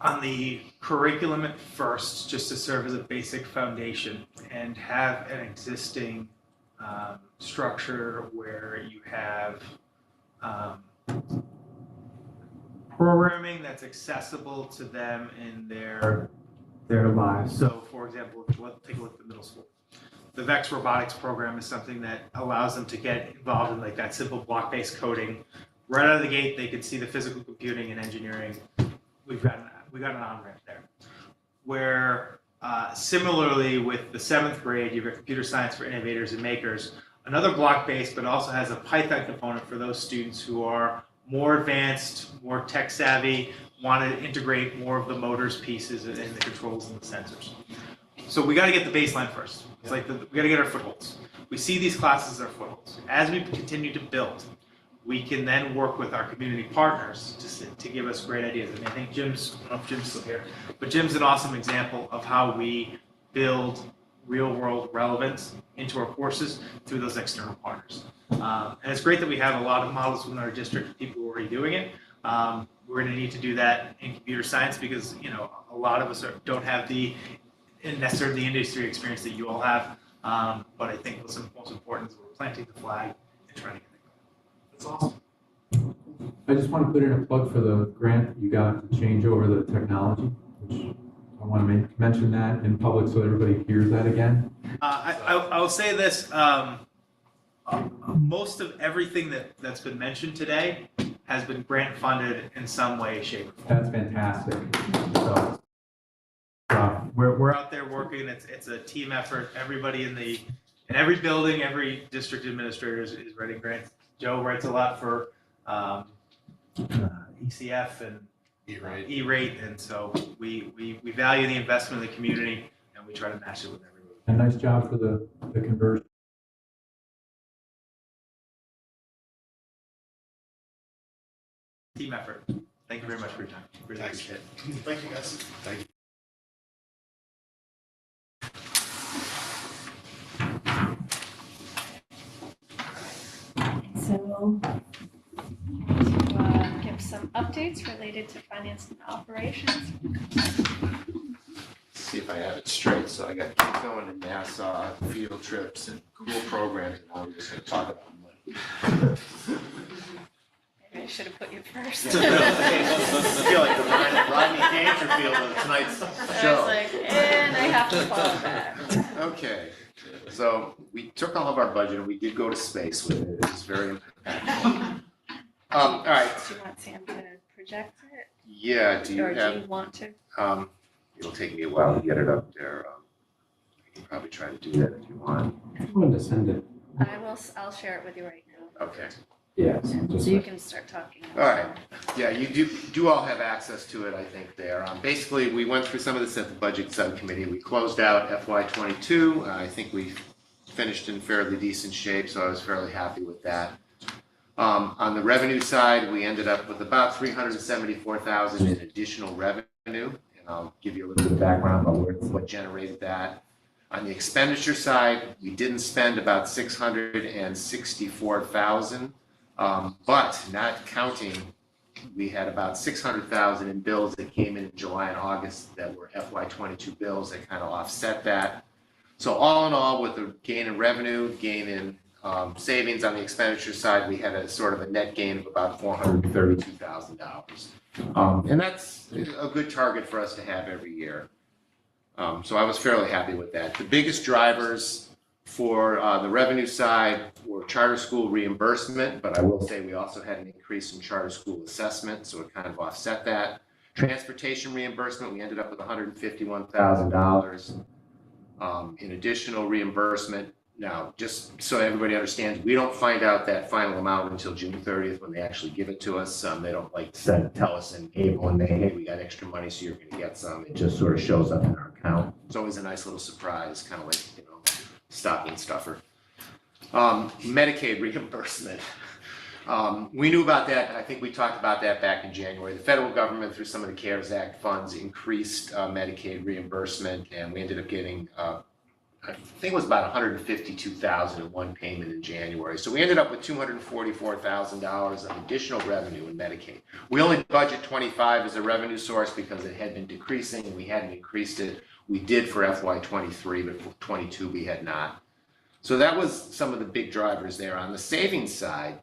on the curriculum at first, just to serve as a basic foundation, and have an existing structure where you have programming that's accessible to them in their lives. So, for example, let's take a look at the middle school. The VEX robotics program is something that allows them to get involved in like that simple block-based coding. Right out of the gate, they can see the physical computing and engineering. We got an on-ramp there. Where similarly with the 7th grade, you've got computer science for innovators and makers. another block-based, but also has a Python component for those students who are more advanced, more tech savvy, want to integrate more of the motors pieces and the controls and the sensors. So we got to get the baseline first. It's like we got to get our footholds. We see these classes as our footholds. As we continue to build, we can then work with our community partners to give us great ideas. And I think I don't know if Jim's still here, but Jim's an awesome example of how we build real-world relevance into our courses through those external partners. And it's great that we have a lot of models within our district, people who are already doing it. We're going to need to do that in computer science because, you know, a lot of us don't have necessarily the industry experience that you all have. But I think what's most important is we're planting the flag and trying to get it. That's awesome. I just want to put in a plug for the grant that you got to change over the technology, which I want to mention that in public so everybody hears that again. I will say this, most of everything that's been mentioned today has been grant funded in some way, shape, or form. That's fantastic. So, We're out there working. It's a team effort. Everybody in every building, every district administrator is writing grants. Joe writes a lot for ECF and E-rate, and so we value the investment in the community, and we try to match it with everybody. a nice job for the conversion. Team effort. Thank you very much for your time. Really appreciate it. Thank you, guys. Thank you. So, to give some updates related to finance and operations. See if I have it straight. So I got kids going to Nassau, field trips, and cool programs, and now we're just going to talk about money. Maybe I should have put you first. I feel like the Rodney Dangerfield of tonight's I Show. was like, and I have to follow back. Okay, so we took all of our budget and we did go to space with it. It was very impactful. All right. Do you want Sam to project it? Yeah, do you Or do have, you want to? it'll take me a while to get it up there. I can probably try to do that if you want. I wanted to send it. I'll share it with you right now. Okay. Yeah. So you can start talking. All right. Yeah, you do all have access to it, I think, there. Basically, we went through some of this at the Budget Subcommittee. We closed out FY22. I think we finished in fairly decent shape, so I was fairly happy with that. On the revenue side, we ended up with about $374,000 in additional revenue, and I'll give you a little bit of background about what generated that. On the expenditure side, we didn't spend about $664,000. But not counting, we had about $600,000 in bills that came in July and August that were FY22 bills that kind of offset that. So all in all, with the gain in revenue, gain in savings on the expenditure side, we had a sort of a net gain of about $432,000. And that's a good target for us to have every year. So I was fairly happy with that. The biggest drivers for the revenue side were charter school reimbursement, but I will say we also had an increase in charter school assessment, so it kind of offset that. Transportation reimbursement, we ended up with $151,000 in additional reimbursement. Now, just so everybody understands, we don't find out that final amount until June 30th when they actually give it to us. They don't like tell us in April and May, hey, we got extra money, so you're going to get some. It just sort of shows up in our account. It's always a nice little surprise, kind of like, stocking stuffer. Medicaid reimbursement. We knew about that. I think we talked about that back in January. The federal government, through some of the CARES Act funds, increased Medicaid reimbursement, and we ended up getting, I think it was about $152,000 in one payment in January. So we ended up with $244,000 of additional revenue in Medicaid. We only budget 25 as a revenue source because it had been decreasing and we hadn't increased it. We did for FY23, but for 22 we had not. So that was some of the big drivers there. On the savings side,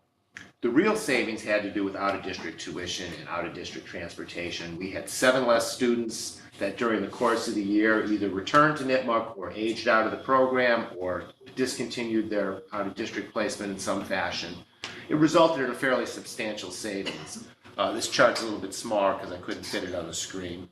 the real savings had to do with out-of-district tuition and out-of-district transportation. We had 7 less students that during the course of the year either returned to Nipmuc or aged out of the program or discontinued their out-of-district placement in some fashion. It resulted in a fairly substantial savings. This chart's a little bit smaller because I couldn't fit it on the screen.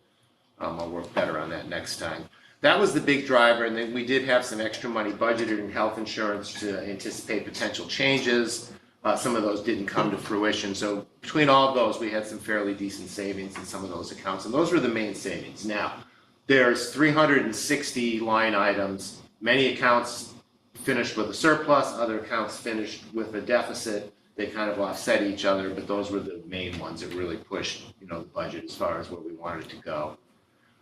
I'll work better on that next time. that was the big driver, and then we did have some extra money budgeted in health insurance to anticipate potential changes. Some of those didn't come to fruition, so between all of those, we had some fairly decent savings in some of those accounts, and those were the main savings. Now, there's 360 line items. Many accounts finished with a surplus, other accounts finished with a deficit. They kind of offset each other, but those were the main ones that really pushed, the budget as far as where we wanted it to go.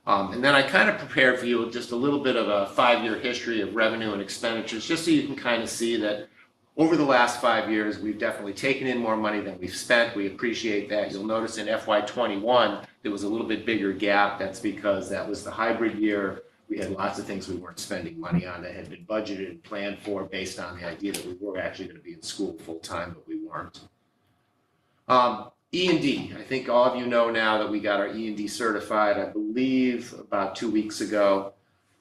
And then I kind of prepared for you just a little bit of a 5-year history of revenue and expenditures, just so you can kind of see that over the last 5 years, we've definitely taken in more money than we've spent. We appreciate that. You'll notice in FY21, there was a little bit bigger gap. That's because that was the hybrid year. We had lots of things we weren't spending money on that had been budgeted and planned for based on the idea that we were actually going to be in school full time, but we weren't. E&D, I think all of you know now that we got our E&D certified, I believe about 2 weeks ago.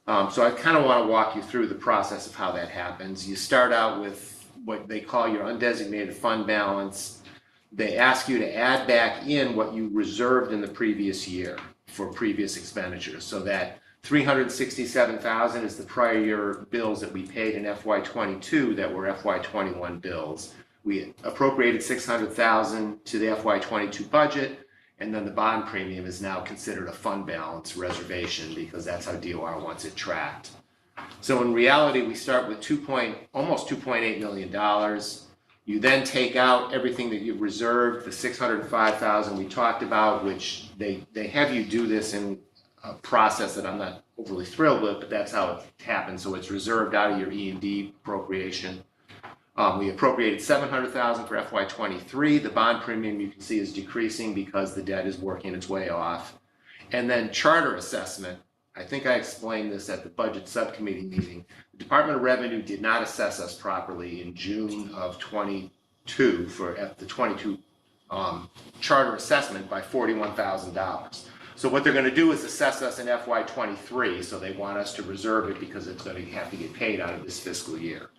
So I kind of want to walk you through the process of how that happens. You start out with what they call your undesignated fund balance. They ask you to add back in what you reserved in the previous year for previous expenditures. So that $367,000 is the prior year bills that we paid in FY22 that were FY21 bills. We appropriated $600,000 to the FY22 budget, and then the bond premium is now considered a fund balance reservation because that's how DOR wants it tracked. So in reality, we start with almost $2.8 million. You then take out everything that you've reserved, the $605,000 we talked about, which they have you do this in a process that I'm not overly thrilled with, but that's how it happens. So it's reserved out of your E&D appropriation. We appropriated $700,000 for FY23. The bond premium you can see is decreasing because the debt is working its way off. And then charter assessment. I think I explained this at the budget subcommittee meeting. The Department of Revenue did not assess us properly in June of 22 for the 22 charter assessment by $41,000. So what they're going to do is assess us in FY23. So they want us to reserve it because it's going to have to get paid out of this fiscal year.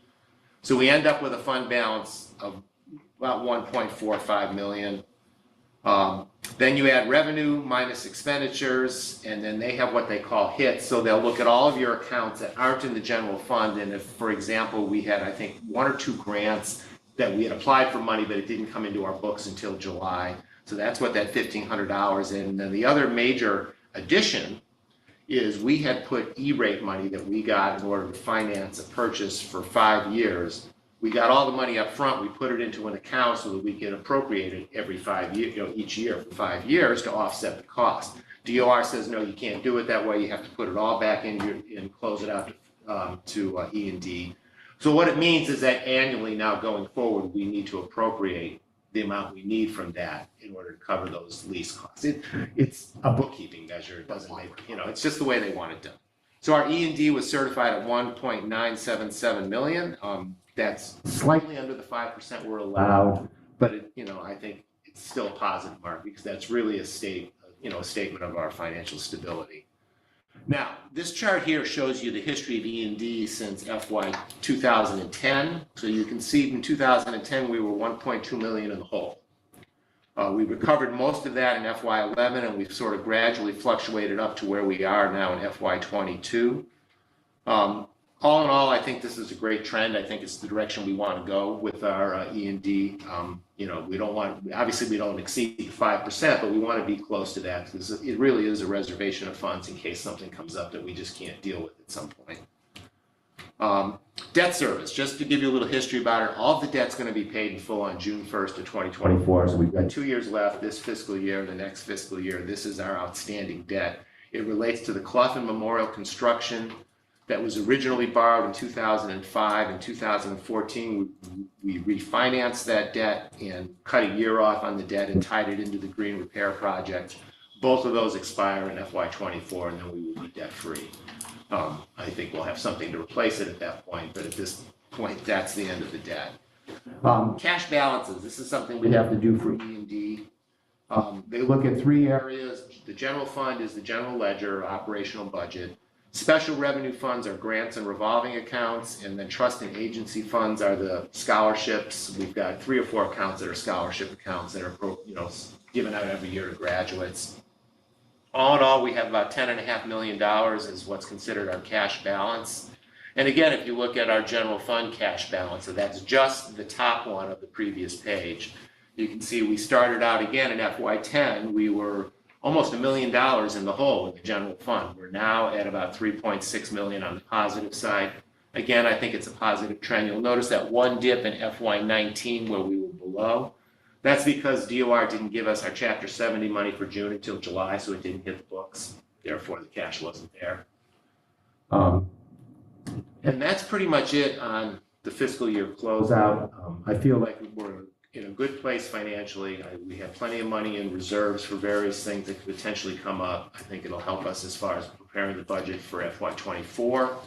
So we end up with a fund balance of about $1.45 million. Then you add revenue minus expenditures, and then they have what they call hits. So they'll look at all of your accounts that aren't in the general fund. And if, for example, we had, I think, 1 or 2 grants that we had applied for money, but it didn't come into our books until July. So that's what that $1,500 is. And then the other major addition is we had put E-rate money that we got in order to finance a purchase for 5 years. We got all the money up front, we put it into an account so that we could appropriate it every 5 years, each year for 5 years to offset the cost. DOR says, no, you can't do it that way. You have to put it all back in and close it out to E&D. So what it means is that annually now going forward, we need to appropriate the amount we need from that in order to cover those lease costs. It's a bookkeeping measure. It doesn't make, it's just the way they want it done. So our E&D was certified at $1.977 million. That's slightly under the 5% we're allowed, but I think it's still a positive mark because that's really a statement of our financial stability. Now, this chart here shows you the history of E&D since FY 2010. So you can see in 2010 we were 1.2 million in the hole. We recovered most of that in FY11, and we've sort of gradually fluctuated up to where we are now in FY22. All in all, I think this is a great trend. I think it's the direction we want to go with our E&D. We don't want, obviously we don't exceed 5%, but we want to be close to that because it really is a reservation of funds in case something comes up that we just can't deal with at some point. Debt service, just to give you a little history about it, all of the debt's going to be paid in full on June 1st of 2024. So we've got 2 years left, this fiscal year, the next fiscal year. This is our outstanding debt. It relates to the Clough Memorial construction that was originally borrowed in 2005. In 2014, we refinanced that debt and cut a year off on the debt and tied it into the green repair project. Both of those expire in FY24, and then we will be debt-free. I think we'll have something to replace it at that point, but at this point, that's the end of the debt. Cash balances, this is something we have to do for E&D. They look at 3 areas. The general fund is the general ledger, operational budget. Special revenue funds are grants and revolving accounts, and then trust and agency funds are the scholarships. We've got 3 or 4 accounts that are scholarship accounts that are given out every year to graduates. all in all, we have about $10.5 million is what's considered our cash balance. And again, if you look at our general fund cash balance, so that's just the top one of the previous page, you can see we started out again in FY10, we were almost $1 million in the hole in the general fund. We're now at about 3.6 million on the positive side. Again, I think it's a positive trend. You'll notice that one dip in FY19 where we were below. That's because DOR didn't give us our Chapter 70 money for June until July, so it didn't hit the books. Therefore, the cash wasn't there. And that's pretty much it on the fiscal year closeout. I feel like we're in a good place financially. We have plenty of money in reserves for various things that could potentially come up. I think it'll help us as far as preparing the budget for FY24.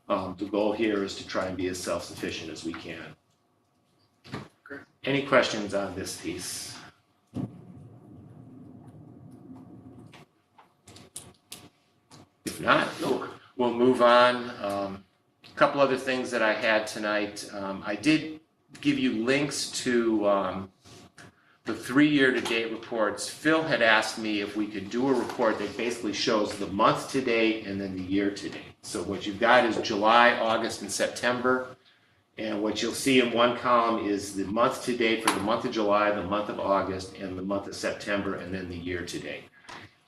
The goal here is to try and be as self-sufficient as we can. Great. Any questions on this piece? If not, we'll move on. A couple other things that I had tonight. I did give you links to the 3 year-to-date reports. Phil had asked me if we could do a report that basically shows the month to date and then the year to date. So what you've got is July, August, and September. And what you'll see in one column is the month to date for the month of July, the month of August, and the month of September, and then the year to date.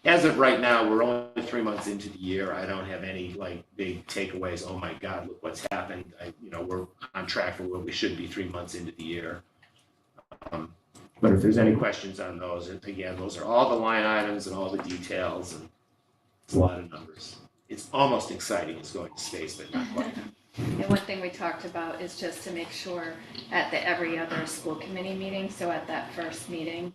As of right now, we're only 3 months into the year. I don't have any like big takeaways. Oh my God, look what's happened. We're on track for where we should be 3 months into the year. But if there's any questions on those, and again, those are all the line items and all the details, and it's a lot of numbers. It's almost exciting. It's going to space, but not quite. And one thing we talked about is just to make sure at the every other school committee meeting, so at that first meeting,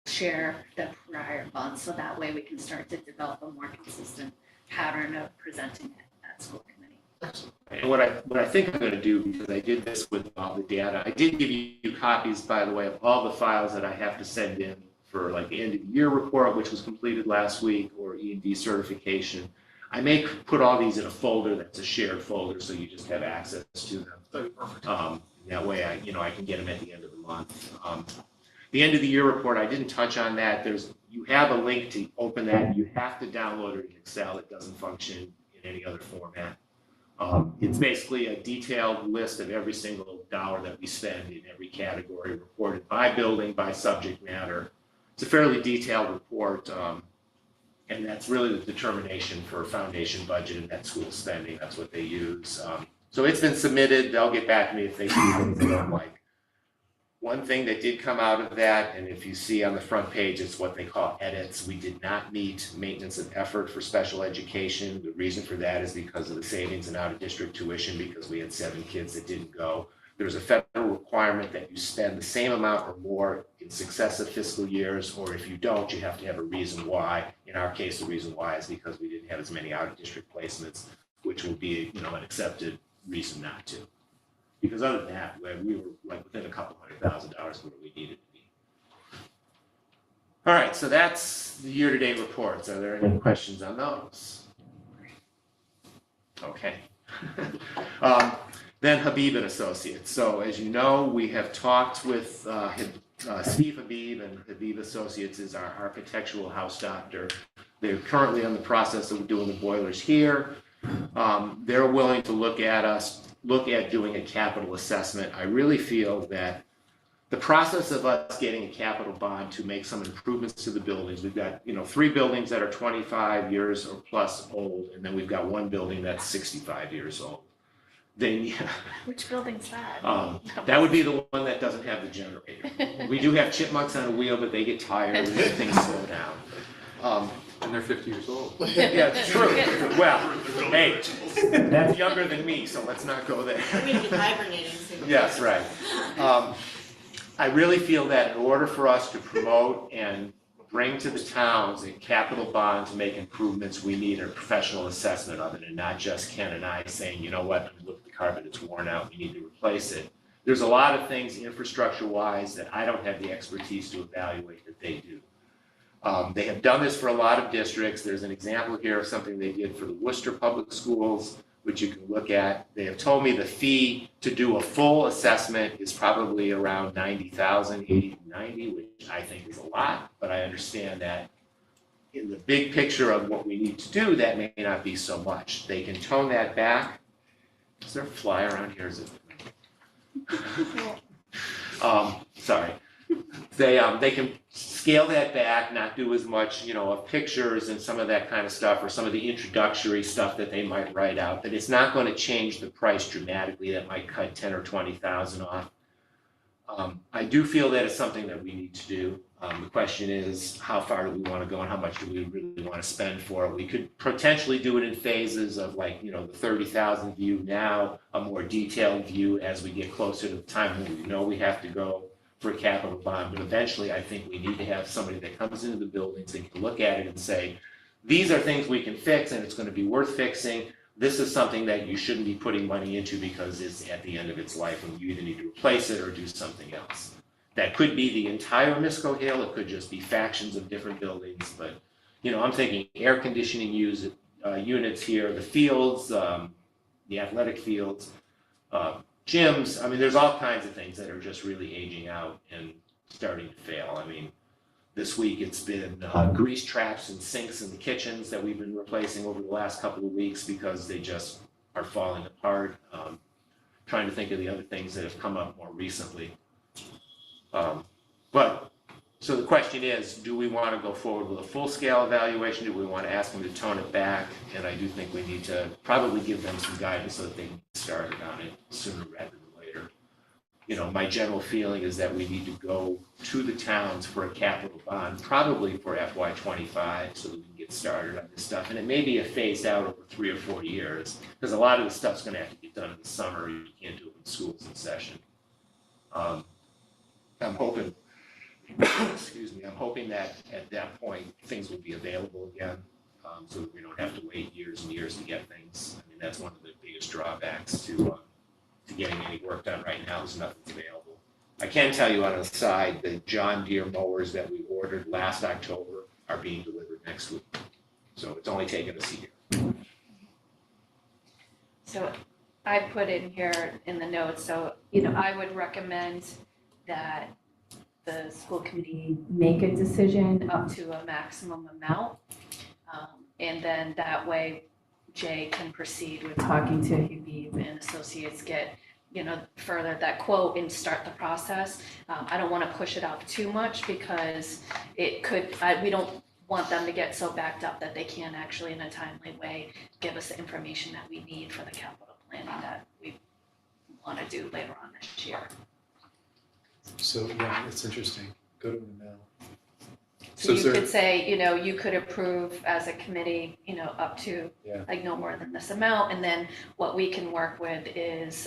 share the prior month, so that way we can start to develop a more consistent pattern of presenting it at school committee. And what I think I'm going to do, because I did this with all the data, I did give you copies, by the way, of all the files that I have to send in for like the end of the year report, which was completed last week, or E&D certification. I may put all these in a folder that's a shared folder, so you just have access to them. That'd be perfect. That way, I can get them at the end of the month. The end of the year report, I didn't touch on that. You have a link to open that. You have to download it in Excel. It doesn't function in any other format. It's basically a detailed list of every single dollar that we spend in every category, reported by building, by subject matter. It's a fairly detailed report, and that's really the determination for foundation budget and net school spending. That's what they use. So it's been submitted. They'll get back to me if they see things they don't like. One thing that did come out of that, and if you see on the front page, it's what they call edits. We did not meet maintenance of effort for special education. The reason for that is because of the savings in out-of-district tuition, because we had 7 kids that didn't go. There's a federal requirement that you spend the same amount or more in successive fiscal years, or if you don't, you have to have a reason why. In our case, the reason why is because we didn't have as many out-of-district placements, which would be, an accepted reason not to. Because other than that, we were like within a couple $100,000 where we needed to be. All right, so that's the year-to-date reports. Are there any questions on those? Okay. Then Habib and Associates. So as you know, we have talked with Steve Habib, and Habib Associates is our architectural house doctor. They're currently in the process of doing the boilers here. They're willing to look at doing a capital assessment. I really feel that the process of us getting a capital bond to make some improvements to the buildings, we've got 3 buildings that are 25 years or plus old, and then we've got 1 building that's 65 years old. Then Which building's that? that would be the one that doesn't have the generator. We do have chipmunks on a wheel, but they get tired and things slow down. And they're 50 years old. Yeah, it's true. Well, hey, that's younger than me, so let's not go there. We keep hibernating soon. Yes, right. I really feel that in order for us to promote and bring to the towns a capital bond to make improvements, we need a professional assessment of it, and not just Ken and I saying, you know what, look at the carpet, it's worn out, we need to replace it. There's a lot of things infrastructure-wise that I don't have the expertise to evaluate that they do. They have done this for a lot of districts. There's an example here of something they did for the Worcester Public Schools, which you can look at. They have told me the fee to do a full assessment is probably around $90,000, $80 to $90,000, which I think is a lot, but I understand that in the big picture of what we need to do, that may not be so much. They can tone that back. Is there a fly around here? Is it? Sorry. They can scale that back, not do as much, of pictures and some of that kind of stuff, or some of the introductory stuff that they might write out, but it's not going to change the price dramatically. That might cut 10 or 20,000 off. I do feel that it's something that we need to do. The question is, how far do we want to go and how much do we really want to spend for it? We could potentially do it in phases of the 30,000 view now, a more detailed view as we get closer to the time when we know we have to go for a capital bond. But eventually, I think we need to have somebody that comes into the buildings and can look at it and say, these are things we can fix and it's going to be worth fixing. This is something that you shouldn't be putting money into because it's at the end of its life and you either need to replace it or do something else. That could be the entire Misco Hill, it could just be factions of different buildings, but, I'm thinking air conditioning units here, the fields, the athletic fields, gyms. I mean, there's all kinds of things that are just really aging out and starting to fail. I mean, this week it's been grease traps and sinks in the kitchens that we've been replacing over the last couple of weeks because they just are falling apart. Trying to think of the other things that have come up more recently. So the question is, do we want to go forward with a full-scale evaluation? Do we want to ask them to tone it back? And I do think we need to probably give them some guidance so that they can get started on it sooner rather than later. My general feeling is that we need to go to the towns for a capital bond, probably for FY25, so that we can get started on this stuff. And it may be a phased out over 3 or 4 years, because a lot of the stuff's going to have to get done in the summer. You can't do it when school's in session. I'm hoping, I'm hoping that at that point, things will be available again, so that we don't have to wait years and years to get things. I mean, that's one of the biggest drawbacks to getting any work done right now is nothing's available. I can tell you on the side, the John Deere mowers that we ordered last October are being delivered next week. So it's only taken us a year. So I put in here in the notes, so, I would recommend that the school committee make a decision up to a maximum amount. And then that way Jay can proceed with talking to Habib and Associates, get, further that quote and start the process. I don't want to push it out too much because it could, we don't want them to get so backed up that they can't actually in a timely way give us the information that we need for the capital planning that we want to do later on this year. So, yeah, it's interesting. Go to them now. So is you there- could say, you could approve as a committee, up to like no more than this amount. And then what we can work with is,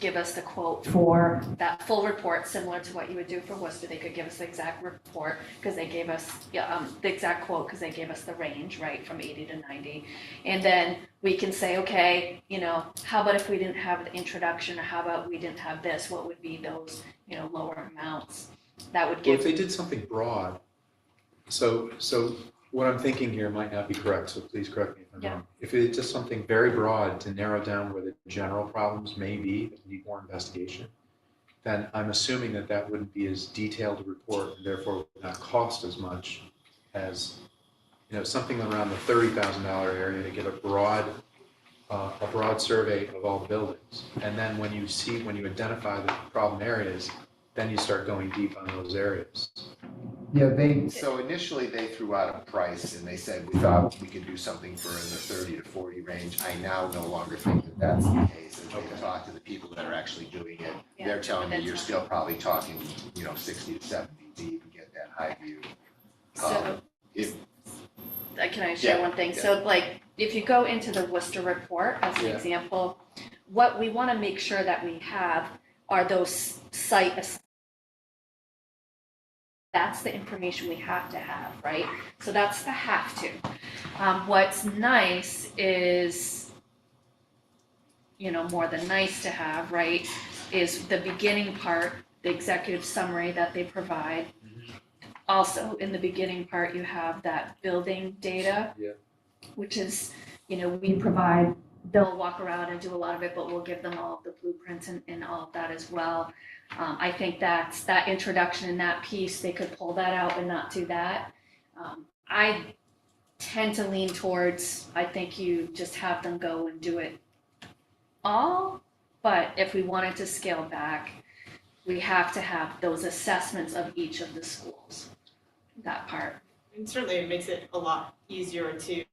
give us the quote for that full report, similar to what you would do for Worcester. They could give us the exact report because they gave us, the exact quote because they gave us the range, right, from 80 to 90. And then we can say, okay, how about if we didn't have the introduction, or how about we didn't have this? What would be those, lower amounts? That would Well, give. if they did something broad, so what I'm thinking here might not be correct, so please correct me if I'm wrong. If it's just something very broad to narrow down where the general problems may be that need more investigation, then I'm assuming that wouldn't be as detailed a report and therefore would not cost as much as, something around the $30,000 area to get a broad survey of all the buildings. And then when you identify the problem areas, then you start going deep on those areas. Yeah, so initially they threw out a price and they said we thought we could do something for in the 30 to 40 range. I now no longer think that that's the case. As we talk to the people that are actually doing it, they're telling me you're still probably talking, 60 to 70 to even get that high view. So, can I share one thing? So if you go into the Worcester report as an example, what we want to make sure that we have are those site. That's the information we have to have, right? So that's the have to. What's nice is, more than nice to have, right, is the beginning part, the executive summary that they provide. Also, in the beginning part, you have that building data, which is, we provide they'll walk around and do a lot of it, but we'll give them all of the blueprints and all of that as well. I think that's that introduction and that piece, they could pull that out and not do that. I tend to lean towards, I think you just have them go and do it all, but if we wanted to scale back, we have to have those assessments of each of the schools, that part. And certainly it makes it a lot easier to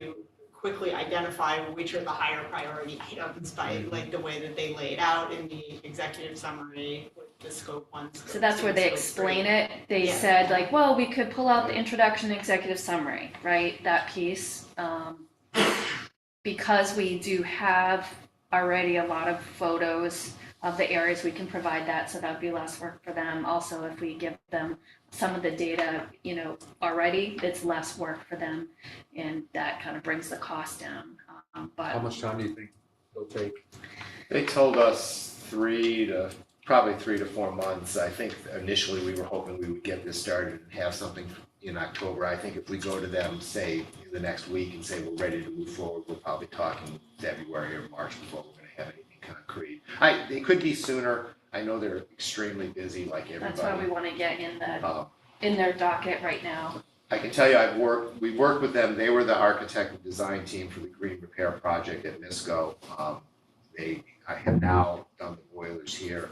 quickly identify which are the higher priority items by like the way that they lay it out in the executive summary with the scope 1. So that's where they explain it. They Yeah. said like, well, we could pull out the introduction executive summary, right? That piece. Because we do have already a lot of photos of the areas, we can provide that, so that'd be less work for them. Also, if we give them some of the data, already, it's less work for them, and that kind of brings the cost down. How But much time do you think it'll take? They told us probably 3 to 4 months. I think initially we were hoping we would get this started and have something in October. I think if we go to them, say, in the next week and say we're ready to move forward, we're probably talking February or March before we're going to have anything concrete. It could be sooner. I know they're extremely busy like everybody. that's why we want to get in their docket right now. I can tell you, we worked with them. They were the architect and design team for the green repair project at MISCO. I have now done the boilers here.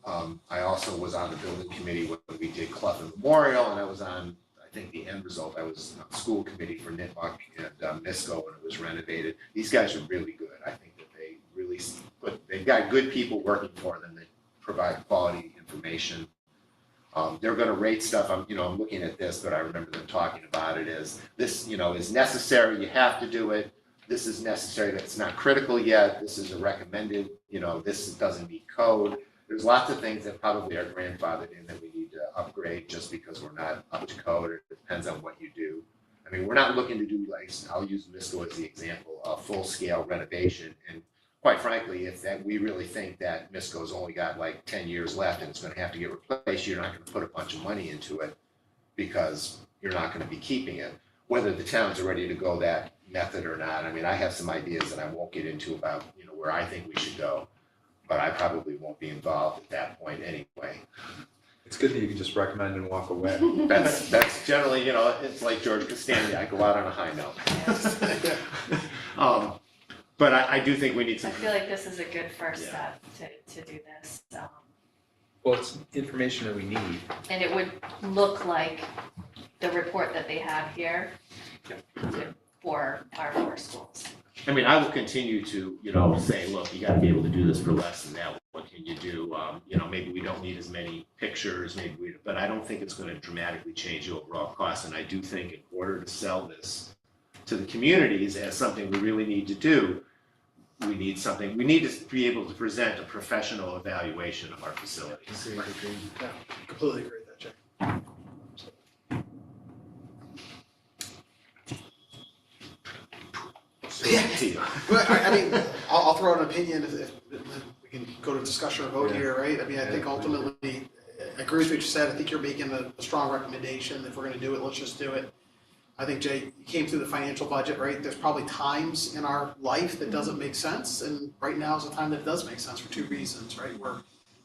I also was on the building committee when we did Clough Memorial, and I was on, I think the end result, I was on the school committee for Nipmuc and MISCO when it was renovated. These guys are really good. I think that they've got good people working for them that provide quality information. They're going to rate stuff. I'm looking at this, but I remember them talking about it as this, is necessary. You have to do it. This is necessary. That's not critical yet. This is a recommended. This doesn't meet code. There's lots of things that probably are grandfathered in that we need to upgrade just because we're not up to code. It depends on what you do. I mean, we're not looking to do, like, I'll use MISCO as the example, a full-scale renovation. And quite frankly, we really think that MISCO's only got like 10 years left and it's going to have to get replaced, you're not going to put a bunch of money into it because you're not going to be keeping it. Whether the towns are ready to go that method or not, I mean, I have some ideas that I won't get into about, where I think we should go, but I probably won't be involved at that point anyway. It's good that you can just recommend and walk away. That's generally, it's like George Costanza, I go out on a high note. But I do think we need I some. feel like this is a good first step to do this. Well, it's information that we need. And it would look like the report that they have here for our 4 schools. I mean, I will continue to, say, look, you gotta be able to do this for less than that. What can you do? Maybe we don't need as many pictures, but I don't think it's gonna dramatically change the overall cost. And I do think in order to sell this to the communities as something we really need to do, we need to be able to present a professional evaluation of our facilities. Yeah, completely agree with that, Jay. Yeah, but I mean, I'll throw out an opinion if we can go to discussion or vote here, right? I mean, I think ultimately, I agree with what you said. I think you're making a strong recommendation. If we're gonna do it, let's just do it. I think, Jay, you came through the financial budget, right? There's probably times in our life that doesn't make sense, and right now is a time that does make sense for 2 reasons, right? We're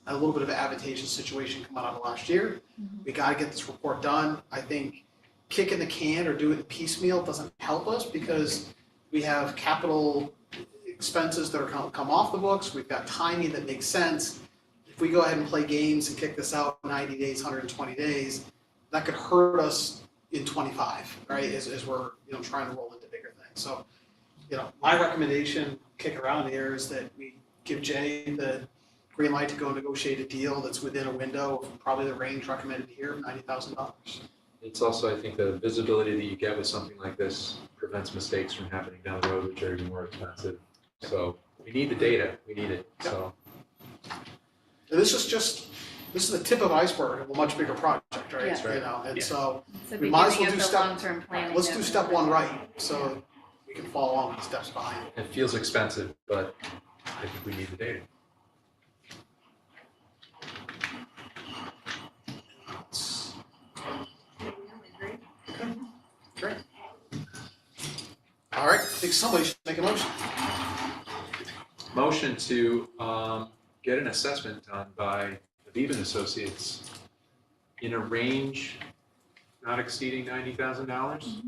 at a little bit of an advantageous situation coming out of last year. We gotta get this report done. I think kicking the can or doing it piecemeal doesn't help us because we have capital expenses that are come off the books. We've got timing that makes sense. If we go ahead and play games and kick this out 90 days, 120 days, that could hurt us in 25, right? As we're, trying to roll into bigger things. So, my recommendation, kick around here, is that we give Jay the green light to go negotiate a deal that's within a window of probably the range recommended here of $90,000. It's also, I think, the visibility that you get with something like this prevents mistakes from happening down the road, which are even more expensive. So we need the data. We need it. So. And this is the tip of the iceberg of a much bigger project, right? Yeah. And so It's the we might as beginning well of do the long-term planning. let's do step 1 right, so we can follow on with the steps behind it. It feels expensive, but I think we need the data. Great. All right, I think somebody should make a motion. Motion to get an assessment done by Aviv and Associates in a range not exceeding $90,000.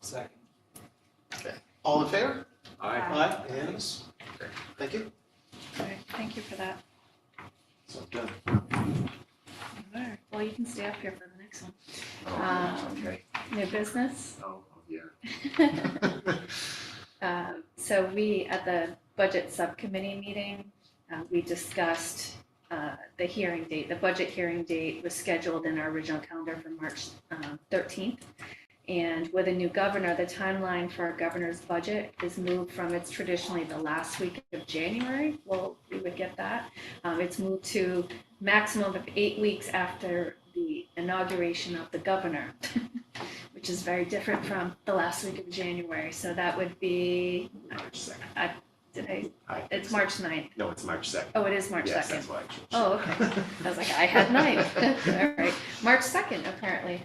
Second. Okay, all in favor? Aye. Aye, unanimous. Okay, thank you. Okay, thank you for that. So done. All right, well, you can stay up here for the next one. Oh, okay. New business. Oh, yeah. So we, at the budget subcommittee meeting, we discussed the hearing date. The budget hearing date was scheduled in our original calendar for March 13th. And with a new governor, the timeline for our governor's budget is moved from, it's traditionally the last week of January. Well, we would get that. It's moved to maximum of 8 weeks after the inauguration of the governor, which is very different from the last week of January. So that would be, March 2nd. it's March 9th. No, it's March 2nd. Oh, it is March 2nd. Yes, that's why I changed it. Oh, okay. I was like, I had 9th. All right. March 2nd, apparently.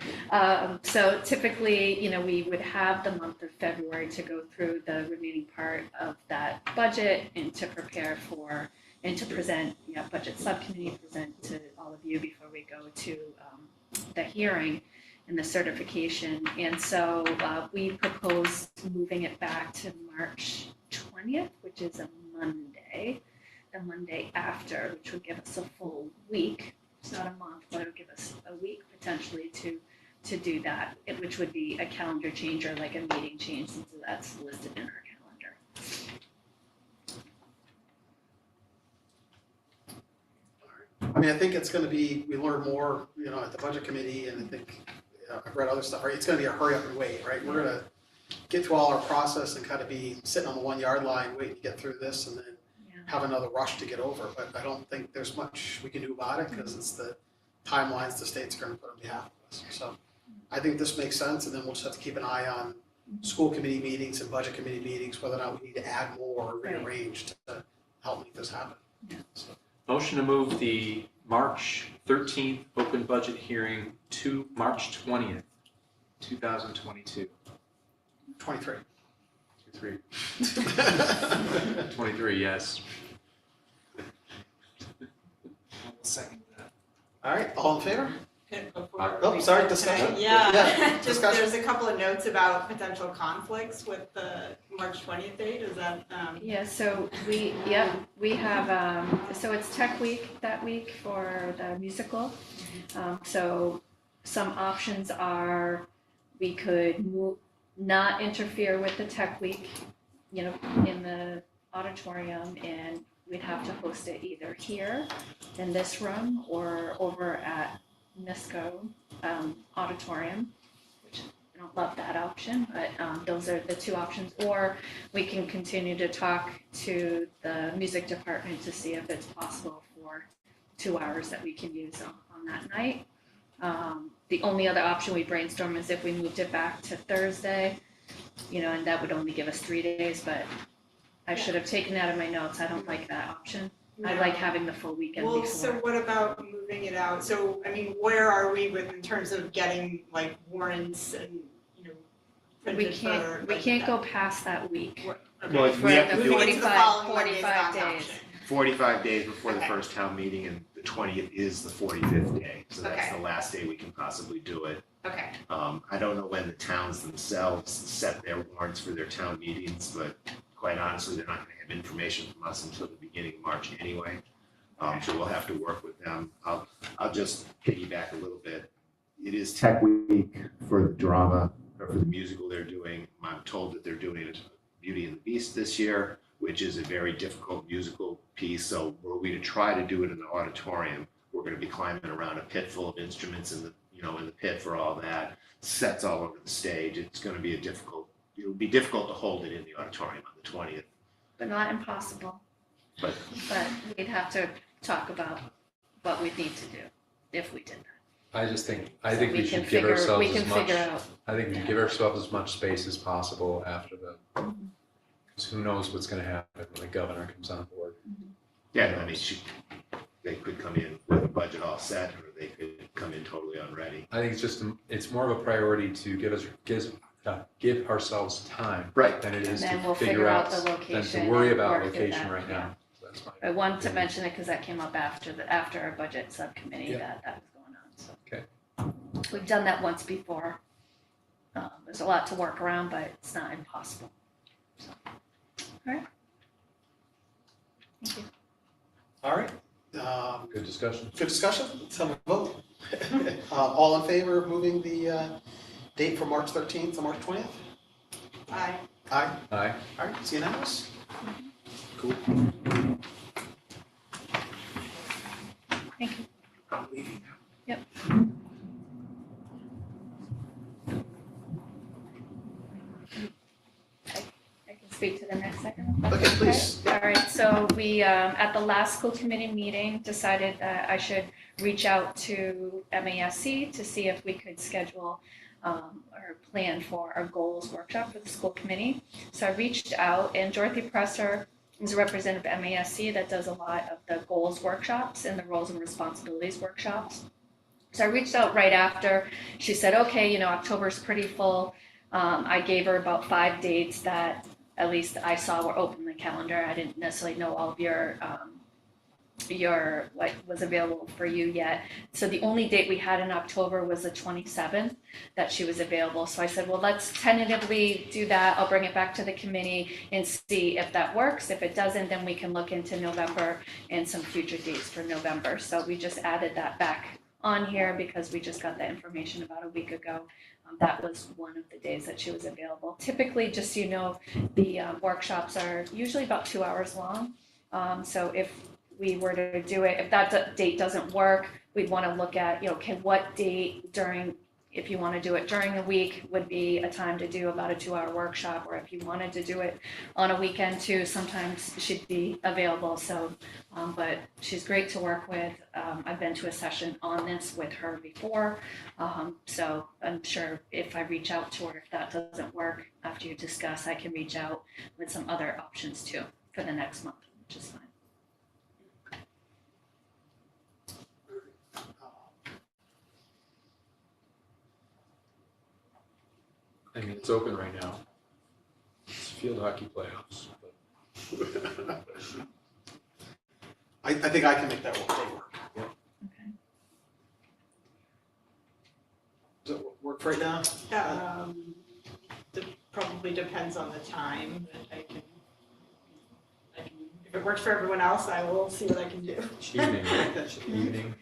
So typically, we would have the month of February to go through the remaining part of that budget and to prepare for, and to present, budget subcommittee, present to all of you before we go to the hearing and the certification. And so we proposed moving it back to March 20th, which is a Monday, the Monday after, which would give us a full week. It's not a month, but it would give us a week potentially to do that, which would be a calendar change or like a meeting change, since that's listed in our calendar. I mean, I think it's gonna be, we learn more, at the budget committee, and I think, I've read other stuff, right? It's gonna be a hurry up and wait, right? We're gonna get through all our process and kind of be sitting on the 1 yard line, waiting to get through this, and then have another rush to get over. But I don't think there's much we can do about it, because it's the timelines the states are gonna put on behalf of us. So I think this makes sense, and then we'll just have to keep an eye on school committee meetings and budget committee meetings, whether or not we need to add more or rearrange to help make this happen. So, Motion to move the March 13th open budget hearing to March 20th, 2022. 23. 23, yes. Second that. All right, all in favor? Before Oh, we- sorry, discussion? Yeah, Yeah, just discussion. there's a couple of notes about potential conflicts with the March 20th date, is that? Yeah, so we have, so it's Tech Week that week for the musical. So some options are, we could not interfere with the Tech Week, in the auditorium, and we'd have to host it either here in this room or over at NISCO auditorium, which I don't love that option, but those are the two options. Or we can continue to talk to the music department to see if it's possible for 2 hours that we can use on that night. The only other option we brainstorm is if we moved it back to Thursday, and that would only give us 3 days, but I should have taken that in my notes. I don't like that option. I like having the full weekend Well, before. so what about moving it out? So, I mean, where are we in terms of getting like warrants and, printed for? We can't go past that week. Okay. Well, we have to do Moving it into the following Monday is 45 not an days. option. 45 days before the Okay. first town meeting, and the 20th is the 45th day. So that's Okay. the last day we can possibly do it. Okay, I don't know when the towns themselves set their warrants for their town meetings, but quite honestly, they're not gonna have information from us until the beginning of March anyway. So we'll have to work with them. I'll just piggyback a little bit. It is Tech Week for the drama, or for the musical they're doing. I'm told that they're doing Beauty and the Beast this year, which is a very difficult musical piece. So were we to try to do it in the auditorium, we're gonna be climbing around a pit full of instruments in the pit for all that, sets all over the stage. It's gonna be it'll be difficult to hold it in the auditorium on the 20th. But not impossible. But we'd have to talk about what we'd need to do if we did that. I think we should give ourselves We can as much, figure out. I think we give ourselves as much space as possible after because who knows what's gonna happen when the governor comes on board. yeah, I mean, they could come in with a budget all set, or they could come in totally unready. I think it's more of a priority to give ourselves time Right. than it is And then to we'll figure out, the than location. to worry and about work through location that, right yeah. now. So that's my I wanted to opinion. mention it because that came up after our budget subcommittee Yeah. that was going on, so. Okay. We've done that once before. There's a lot to work around, but it's not impossible. So, all right. Thank you. All right. Good discussion. Good discussion. Let's have a vote. All in favor of moving the date from March 13th to March 20th? Aye. Aye. Aye. All right, it's unanimous. Cool. Thank you. I'm leaving now. Yep. I can speak to the next second. Okay, please. All right, so we, at the last school committee meeting, decided that I should reach out to MASC to see if we could schedule or plan for our goals workshop for the school committee. So I reached out, and Dorothy Presser is a representative of MASC that does a lot of the goals workshops and the roles and responsibilities workshops. So I reached out right after. She said, okay, October's pretty full. I gave her about 5 dates that at least I saw were open in the calendar. I didn't necessarily know all of your what was available for you yet. So the only date we had in October was the 27th that she was available. So I said, well, let's tentatively do that. I'll bring it back to the committee and see if that works. If it doesn't, then we can look into November and some future dates for November. So we just added that back on here because we just got that information about a week ago. That was one of the days that she was available. Typically, just so you know, the workshops are usually about 2 hours long. So if we were to do it, if that date doesn't work, we'd want to look at, what date if you want to do it during the week would be a time to do about a 2-hour workshop, or if you wanted to do it on a weekend too, sometimes she'd be available. So, but she's great to work with. I've been to a session on this with her before. So I'm sure if I reach out to her, if that doesn't work after you discuss, I can reach out with some other options too for the next month, which is fine. I mean, it's open right now. It's field hockey playoffs, but I think I can make that day work. Okay. Does it work for right now? Probably depends on the time, but I can, if it works for everyone else, I will see what I can do. evening, right? Evening.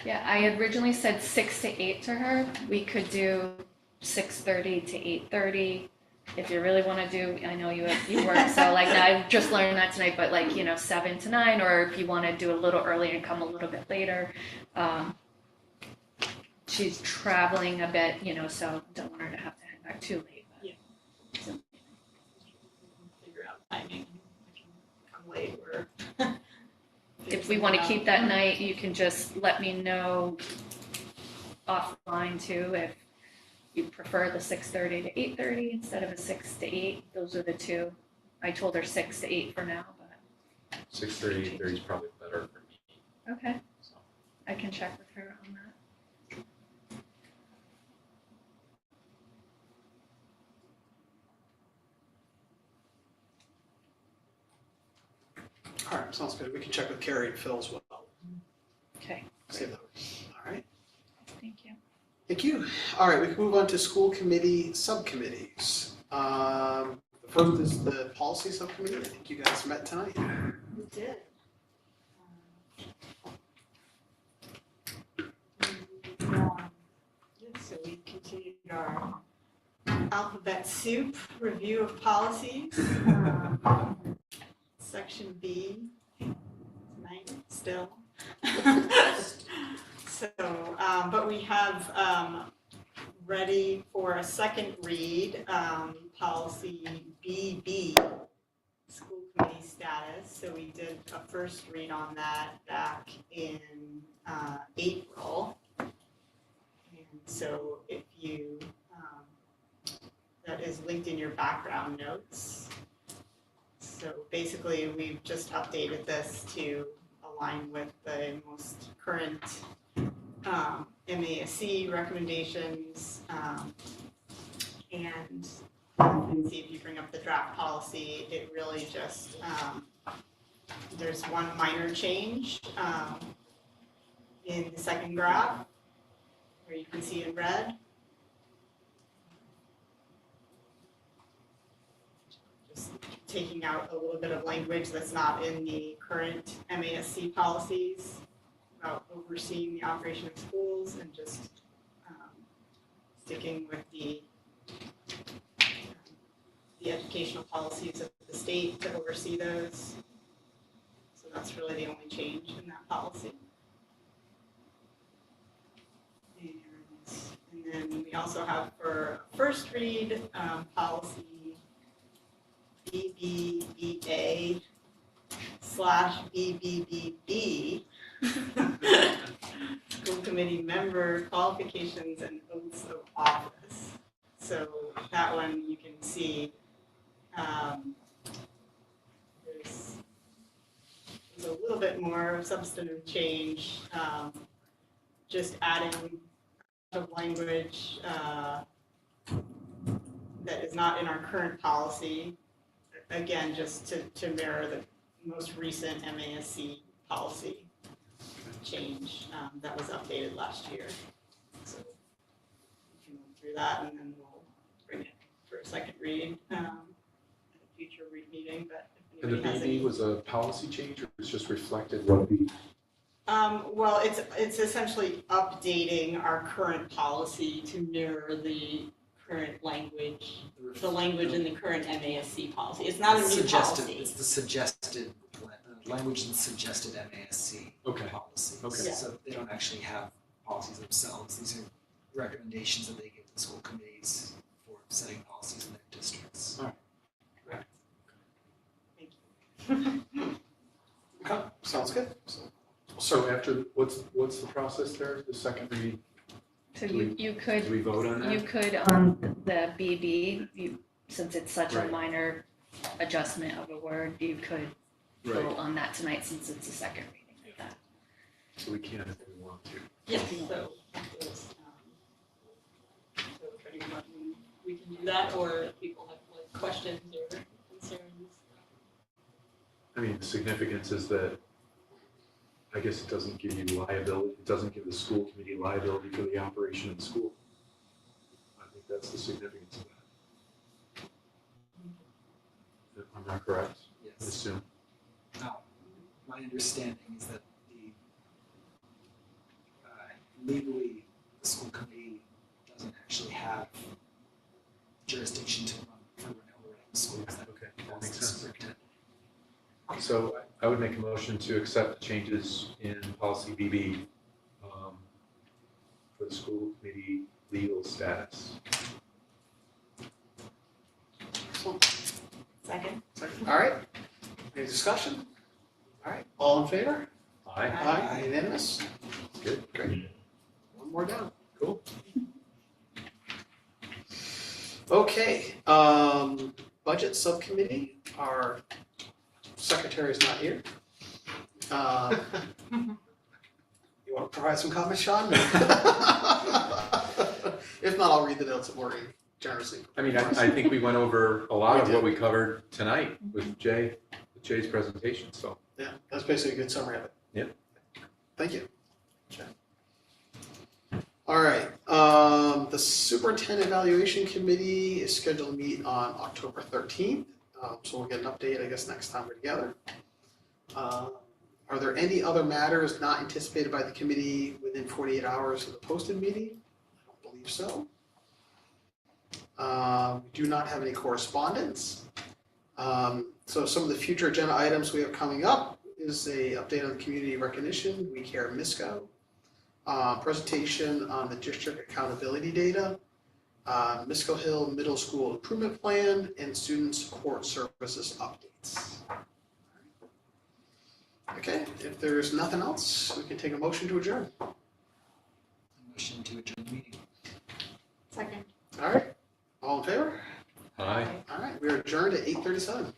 Yeah, I had originally said 6 to 8 to her. We could do 6:30 to 8:30. If you really want to do, I know you work, so like I just learned that tonight, but 7 to 9, or if you want to do a little earlier and come a little bit later. She's traveling a bit, so don't want her to have to head back too late. But. Yeah. So. Figure out timing. I can come late or. If we want to keep that night, you can just let me know offline too if you prefer the 6:30 to 8:30 instead of a 6 to 8. Those are the two. I told her 6 to 8 for now, but 6:30, 8:30 is probably better for me. okay, So, I can check with her on that. All right, sounds good. We can check with Carrie and Phil as well. Okay, See if that works. All right. thank you. Thank you. All right, we can move on to school committee subcommittees. The first is the policy subcommittee. I think you guys met tonight. We did. So we continued our alphabet soup review of policies. Section B tonight still. So, but we have ready for a second read, policy BB, school committee status. So we did a first read on that back in April. And so if you, that is linked in your background notes. So basically, we've just updated this to align with the most current MASC recommendations And you can see if you bring up the draft policy, it really just, there's one minor change in the second graph, where you can see in red. Just taking out a little bit of language that's not in the current MASC policies about overseeing the operation of schools, and just sticking with the educational policies of the state to oversee those. So that's really the only change in that policy. And then we also have for first read policy BBBA/BBBB, school committee member qualifications and oaths of office. So that one you can see there's a little bit more substantive change, just adding of language that is not in our current policy. Again, just to mirror the most recent MASC policy change that was updated last year. So we can go through that, and then we'll bring it for a second read at a future meeting. But if And the anybody has BB any, was a policy change, or was just reflected what the? well, it's essentially updating our current policy to mirror the current language, the language in the current MASC policy. It's not a new policy. It's the suggested language and suggested MASC policies. Okay. So they don't actually have policies themselves. These are recommendations that they give to school committees for setting policies in their districts. All right. Thank you. Okay, sounds good. So after, what's the process there, the second read? So Do you Do could, we vote on you that? could, the BB, since it's such a Right. minor adjustment of a word, you could Right, vote on that tonight since it's a second reading of that. so we can if we want to. Yes, so for anyone, we can do that, or if people have like questions or concerns. I mean, the significance is that, I guess it doesn't give you liability, it doesn't give the school committee liability for the operation of the school. I think that's the significance of that. Am I correct? I Yes. assume. Now, my understanding is that legally, the school committee doesn't actually have jurisdiction to run over the schools. Okay, that That's makes the sense. superintendent. So I would make a motion to accept the changes in policy BB for the school committee legal status. Second? All right, any discussion? All right, all in favor? Aye. Aye, unanimous? Good. Great. One more down. Cool. Okay, budget subcommittee, our secretary is not here. You want to provide some comments, Sean? If not, I'll read the notes that Maureen generously. I mean, I think we went over a lot of what we covered tonight with Jay's presentation, so. Yeah, that's basically a good summary of it. Yep. Thank you. Okay. All right, the superintendent evaluation committee is scheduled to meet on October 13th. So we'll get an update, I guess, next time we're together. Are there any other matters not anticipated by the committee within 48 hours of the posted meeting? I don't believe so. We do not have any correspondence. So some of the future agenda items we have coming up is a update on the community recognition, We Care MISCO, presentation on the district accountability data, Misco Hill Middle School Improvement Plan, and student support services updates. Okay, if there's nothing else, we can take a motion to adjourn. Motion to adjourn the meeting. Second. All right, all in favor? Aye. All right, we are adjourned at 8:37.